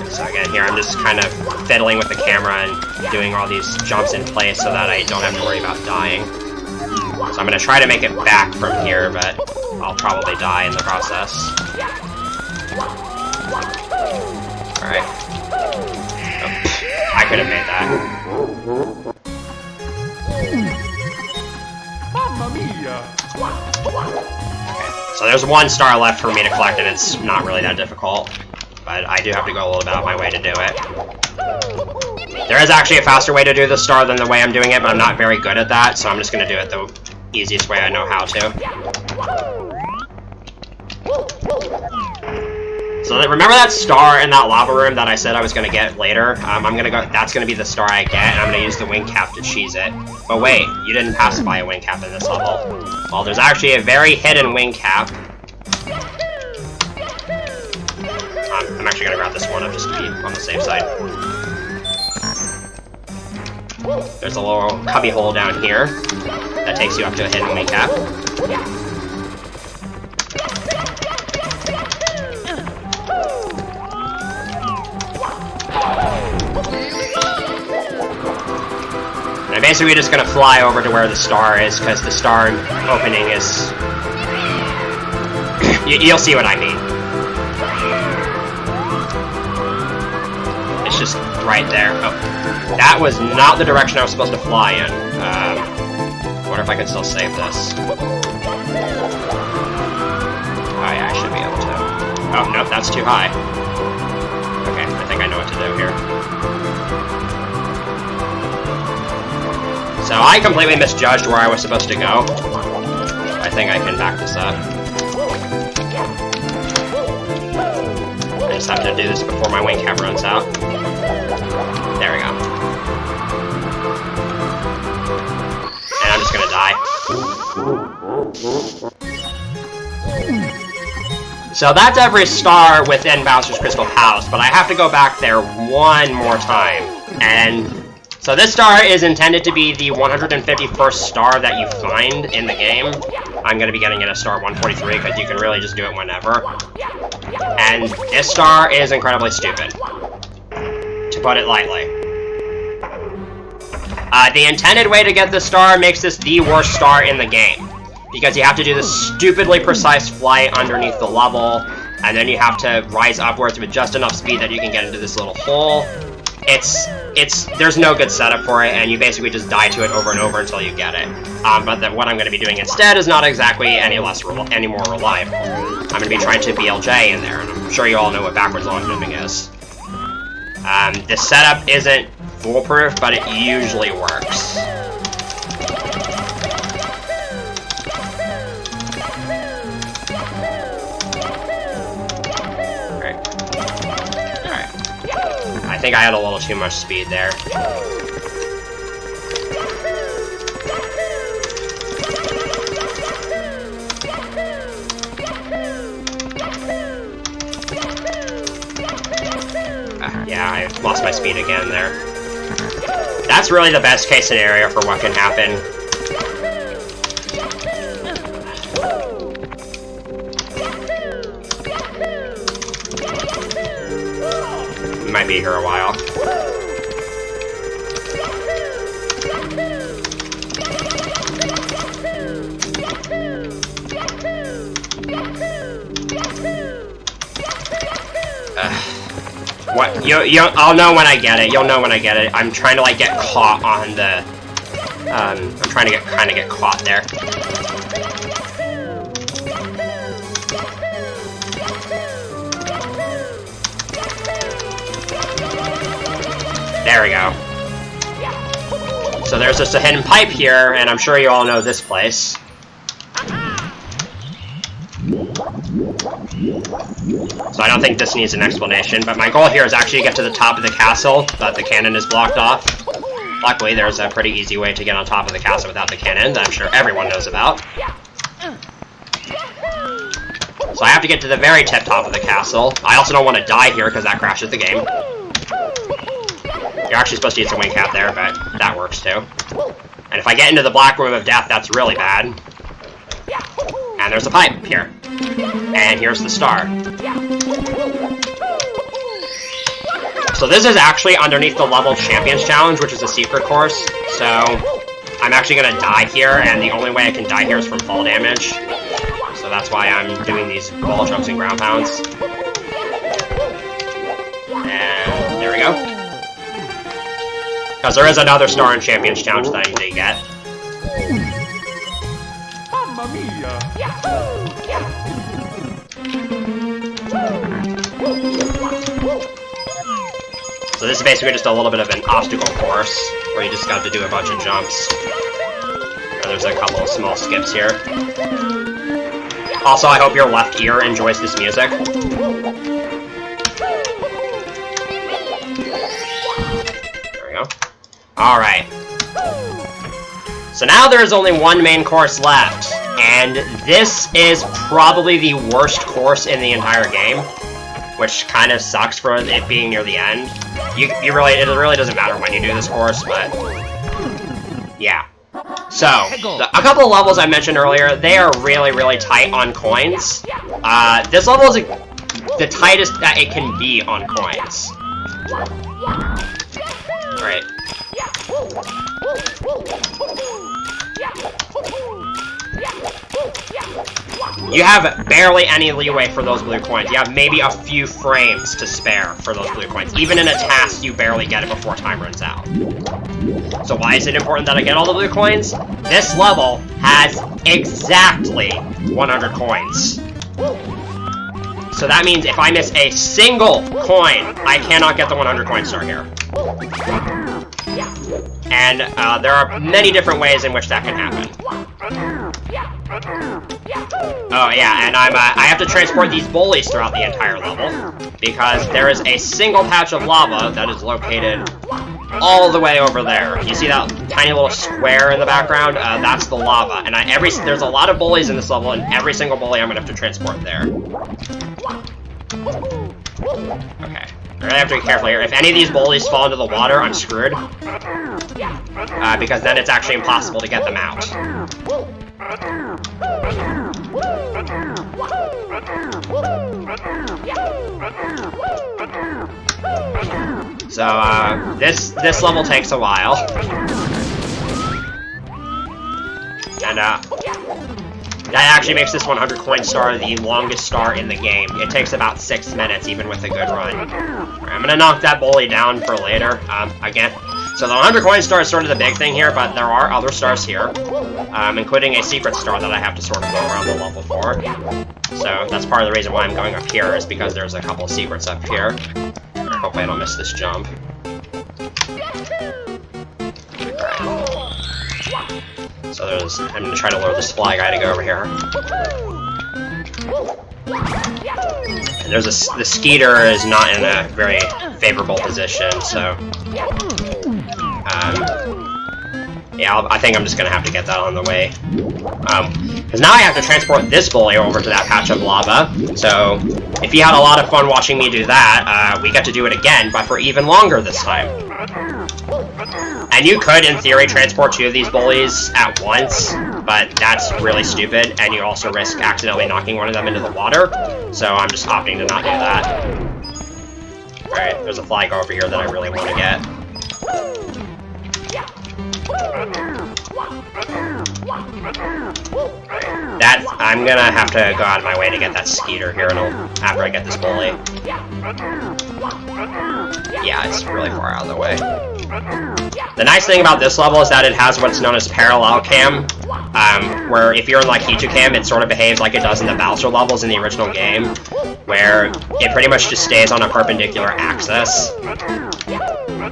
So again, here I'm just kind of fiddling with the camera and doing all these jumps in place so that I don't have to worry about dying. So I'm going to try to make it back from here, but I'll probably die in the process. Alright. Oh, I could have made that. Okay, so there's 1 star left for me to collect, and it's not really that difficult. But I do have to go a little bit out of my way to do it. There is actually a faster way to do the star than the way I'm doing it, but I'm not very good at that, so I'm just going to do it the easiest way I know how to. So remember that star in that lava room that I said I was going to get later? I'm going to go. That's going to be the star I get, and I'm going to use the wing cap to cheese it. But wait, you didn't pacify a wing cap in this level. Well, there's actually a very hidden wing cap. I'm actually going to grab this one up just to be on the safe side. There's a little cubby hole down here that takes you up to a hidden wing cap. And I'm basically just going to fly over to where the star is, because the star opening is... you'll see what I mean. It's just right there. Oh, that was not the direction I was supposed to fly in. I wonder if I can still save this. Oh yeah, I should be able to. Oh, nope, that's too high. Okay, I think I know what to do here. So I completely misjudged where I was supposed to go. I think I can back this up. I just have to do this before my wing cap runs out. There we go. And I'm just gonna die. So that's every star within Bowser's Crystal House, but I have to go back there one more time. And So this star is intended to be the 151st star that you find in the game. I'm going to be getting it at star 143 because you can really just do it whenever. And this star is incredibly stupid, to put it lightly. The intended way to get this star makes this the worst star in the game, because you have to do this stupidly precise flight underneath the level, and then you have to rise upwards with just enough speed that you can get into this little hole. There's no good setup for it, and you basically just die to it over and over until you get it. But what I'm going to be doing instead is not exactly any more reliable. I'm going to be trying to BLJ in there, and I'm sure you all know what backwards launch jumping is. This setup isn't foolproof, but it usually works. I think I had a little too much speed there. Yeah, I lost my speed again there. That's really the best case scenario for what can happen. Might be here a while. What? I'll know when I get it. You'll know when I get it. I'm trying to like get caught on the. I'm trying to kind of get caught there. There we go. So there's just a hidden pipe here, and I'm sure you all know this place. So I don't think this needs an explanation, but my goal here is actually to get to the top of the castle, but the cannon is blocked off. Luckily, there's a pretty easy way to get on top of the castle without the cannon that I'm sure everyone knows about. So I have to get to the very top of the castle. I also don't want to die here because that crashes the game. You're actually supposed to use a wing cap there, but that works too. And if I get into the black room of death, that's really bad. And there's a pipe here. And here's the star. So this is actually underneath the level Champions Challenge, which is a secret course. So I'm actually going to die here, and the only way I can die here is from fall damage. So that's why I'm doing these ball jumps and ground pounds. And there we go. Because there is another star in Champions Challenge that I need to get. Mamma mia! So this is basically just a little bit of an obstacle course, where you just got to do a bunch of jumps. There's a couple of small skips here. Also, I hope your left ear enjoys this music. There we go. Alright. So now there's only one main course left, and this is probably the worst course in the entire game, which kind of sucks for it being near the end. It really doesn't matter when you do this course, but yeah. So, a couple of levels I mentioned earlier, they are really, really tight on coins. This level is the tightest that it can be on coins. Alright. You have barely any leeway for those blue coins. You have maybe a few frames to spare for those blue coins. Even in a task, you barely get it before time runs out. So why is it important that I get all the blue coins? This level has exactly 100 coins. So that means if I miss a single coin, I cannot get the 100 coin star here. And there are many different ways in which that can happen. Oh yeah, and I have to transport these bullies throughout the entire level, because there is a single patch of lava that is located all the way over there. You see that tiny little square in the background? That's the lava. And there's a lot of bullies in this level, and every single bully I'm going to have to transport there. Okay. I really have to be careful here. If any of these bullies fall into the water, I'm screwed. Because then it's actually impossible to get them out. So, this level takes a while. And, that actually makes this 100 coin star the longest star in the game. It takes about 6 minutes, even with a good run. Right, I'm gonna knock that bully down for later, again. So the 100 coin star is sort of the big thing here, but there are other stars here, including a secret star that I have to sort of go around the level for. So that's part of the reason why I'm going up here, is because there's a couple of secrets up here. Hopefully I don't miss this jump. So I'm gonna try to lure this fly guy to go over here. And the skeeter is not in a very favorable position, so yeah, I think I'm just gonna have to get that on the way. Because now I have to transport this bully over to that patch of lava. So if you had a lot of fun watching me do that, we get to do it again, but for even longer this time. And you could, in theory, transport 2 of these bullies at once, but that's really stupid, and you also risk accidentally knocking one of them into the water, so I'm just opting to not do that. Alright, there's a flag over here that I really want to get. That, I'm gonna have to go out of my way to get that skeeter here after I get this bully. Yeah, it's really far out of the way. The nice thing about this level is that it has what's known as parallel cam, where if you're in like Hitu cam, it sort of behaves like it does in the Bowser levels in the original game, where it pretty much just stays on a perpendicular axis,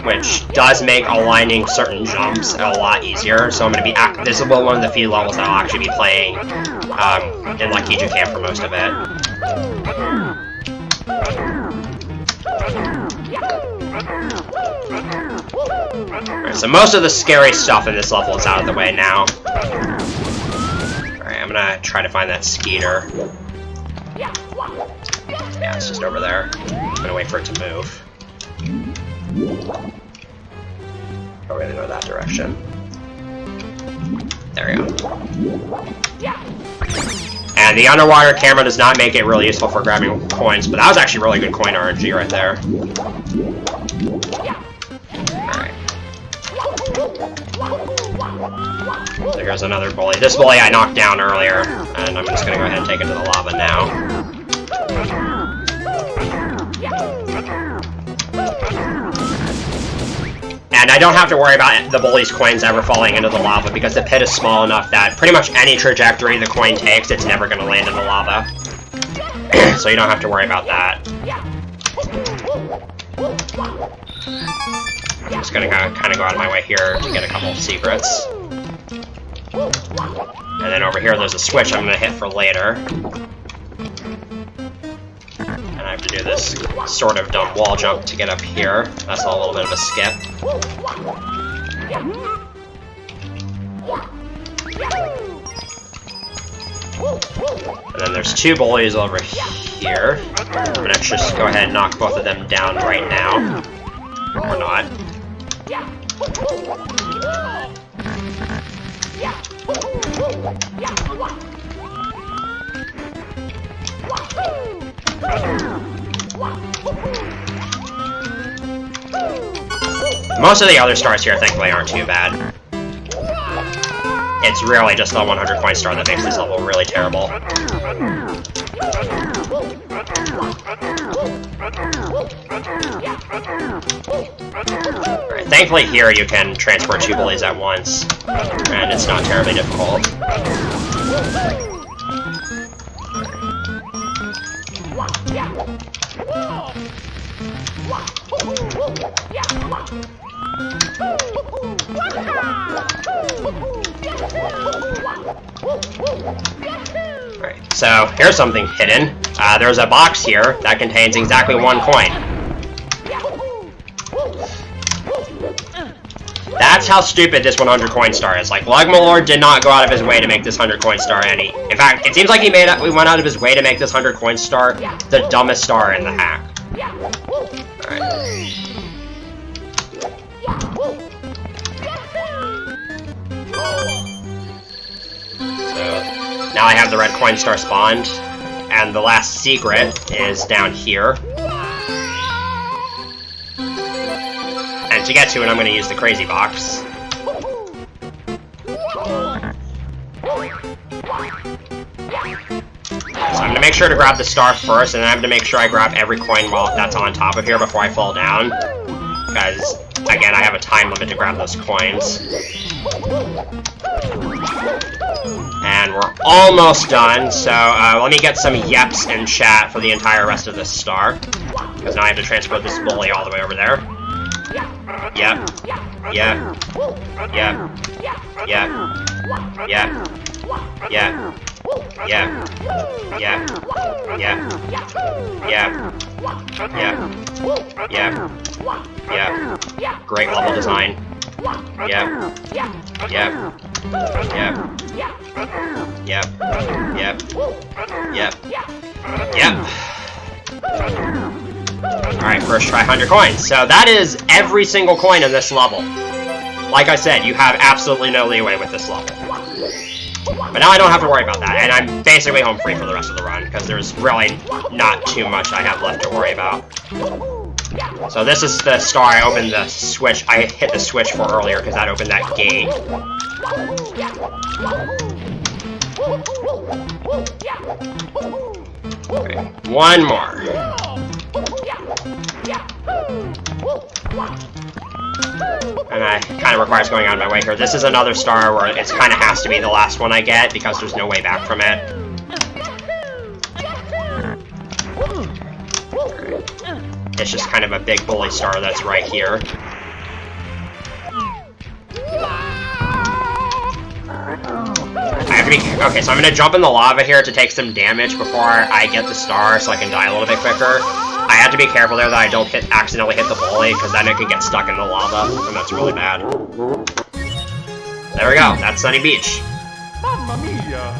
which does make aligning certain jumps a lot easier. So I'm going to be visible in one of the few levels that I'll actually be playing in like Hitu cam for most of it. Alright, so most of the scary stuff in this level is out of the way now. Alright, I'm gonna try to find that skeeter. Yeah, it's just over there. I'm gonna wait for it to move. Oh, we're gonna go that direction. There we go. And the underwater camera does not make it really useful for grabbing coins, but that was actually really good coin RNG right there. Alright. So here's another bully. This bully I knocked down earlier, and I'm just gonna go ahead and take it to the lava now. And I don't have to worry about the bully's coins ever falling into the lava because the pit is small enough that pretty much any trajectory the coin takes, it's never going to land in the lava. So you don't have to worry about that. I'm just going to kind of go out of my way here to get a couple of secrets. And then over here there's a switch I'm going to hit for later. And I have to do this sort of dumb wall jump to get up here. That's a little bit of a skip. And then there's 2 bullies over here. I'm gonna just go ahead and knock both of them down right now. Or not. Most of the other stars here, thankfully, aren't too bad. It's really just the 100 coin star that makes this level really terrible. Right, thankfully here you can transport 2 bullies at once, and it's not terribly difficult. Right, so here's something hidden. There's a box here that contains exactly 1 coin. That's how stupid this 100 coin star is. Like, Lugmalord did not go out of his way to make this 100 coin star any. In fact, it seems like he went out of his way to make this 100 coin star the dumbest star in the hack. Alright. Now I have the red coin star spawned, and the last secret is down here. And to get to it, I'm going to use the crazy box. So I'm going to make sure to grab the star first, and then I have to make sure I grab every coin that's on top of here before I fall down. Because, again, I have a time limit to grab those coins. And we're almost done, so let me get some yeps in chat for the entire rest of this star. Because now I have to transfer this bully all the way over there. Yep. Yep. Yep. Yep. Yep. Yep. Yep. Yep. Yep. Yep. Yep. Yep. Great level design. Yep. Yep. Yep. Yep. Yep. Yep. Yep. Alright, first try 100 coins. So that is every single coin in this level. Like I said, you have absolutely no leeway with this level. But now I don't have to worry about that, and I'm basically home free for the rest of the run, because there's really not too much I have left to worry about. So this is the star I opened the switch, I hit the switch for earlier, because that opened that gate. Okay, one more. And that kind of requires going out of my way here. This is another star where it kind of has to be the last one I get, because there's no way back from it. It's just kind of a big bully star that's right here. I have to be... Okay, so I'm going to jump in the lava here to take some damage before I get the star so I can die a little bit quicker. I have to be careful there that I don't accidentally hit the bully, because then it could get stuck in the lava, and that's really bad. There we go, that's Sunny Beach. Mamma mia!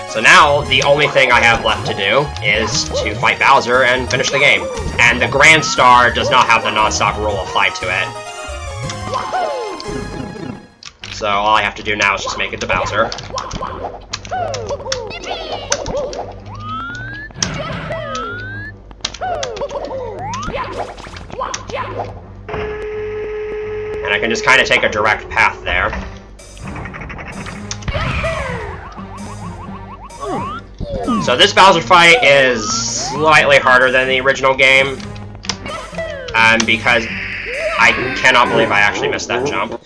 So now, the only thing I have left to do is to fight Bowser and finish the game. And the Grand Star does not have the non-stop rule applied to it. So all I have to do now is just make it to Bowser. And I can just kind of take a direct path there. So this Bowser fight is slightly harder than the original game, because I cannot believe I actually missed that jump.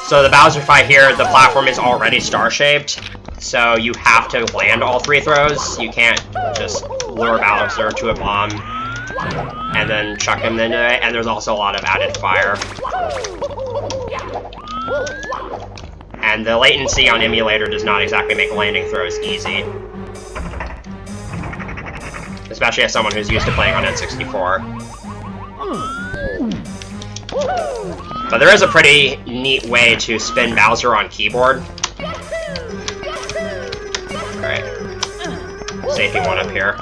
So the Bowser fight here, the platform is already star-shaped, so you have to land all 3 throws. You can't just lure Bowser to a bomb and then chuck him into it, and there's also a lot of added fire. And the latency on emulator does not exactly make landing throws easy. Especially as someone who's used to playing on N64. But there is a pretty neat way to spin Bowser on keyboard. Alright. Safety one up here.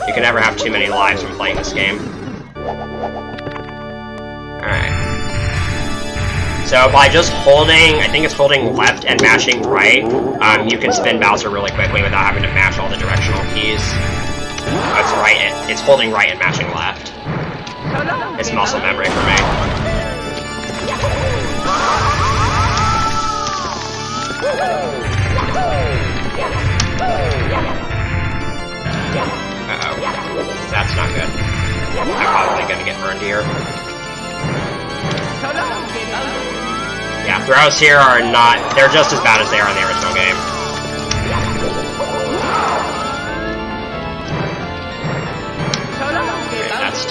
You can never have too many lives when playing this game. Alright. So by just holding, I think it's holding left and mashing right, you can spin Bowser really quickly without having to mash all the directional keys. That's right, it's holding right and mashing left. It's muscle memory for me. Uh-oh. That's not good. I'm probably gonna get burned here. Yeah, throws here are not... They're just as bad as they are in the original game. Okay, that's 2.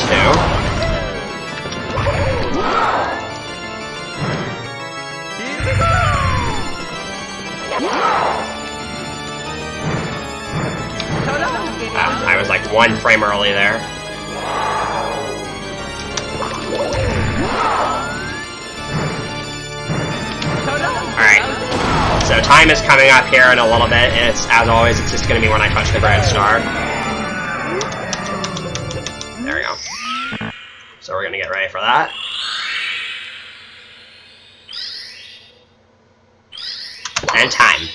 I was like 1 frame early there. Alright, so So time is coming up here in a little bit. It's, as always, it's just going to be when I touch the grand star. There we go. So we're going to get ready for that. And time.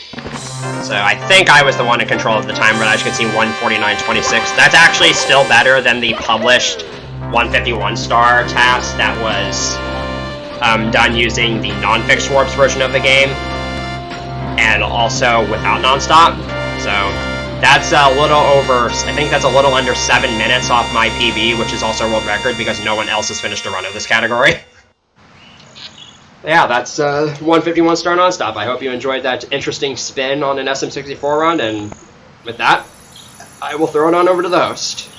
So I think I was the one in control of the time, but as you can see, 149.26. That's actually still better than the published 151 star task that was done using the non-fixed warps version of the game, and also without nonstop. So that's a little over, I think that's a little under 7 minutes off my PB, which is also a world record because no one else has finished a run of this category. Yeah, that's 151 star nonstop. I hope you enjoyed that interesting spin on an SM64 run, and with that, I will throw it on over to the host.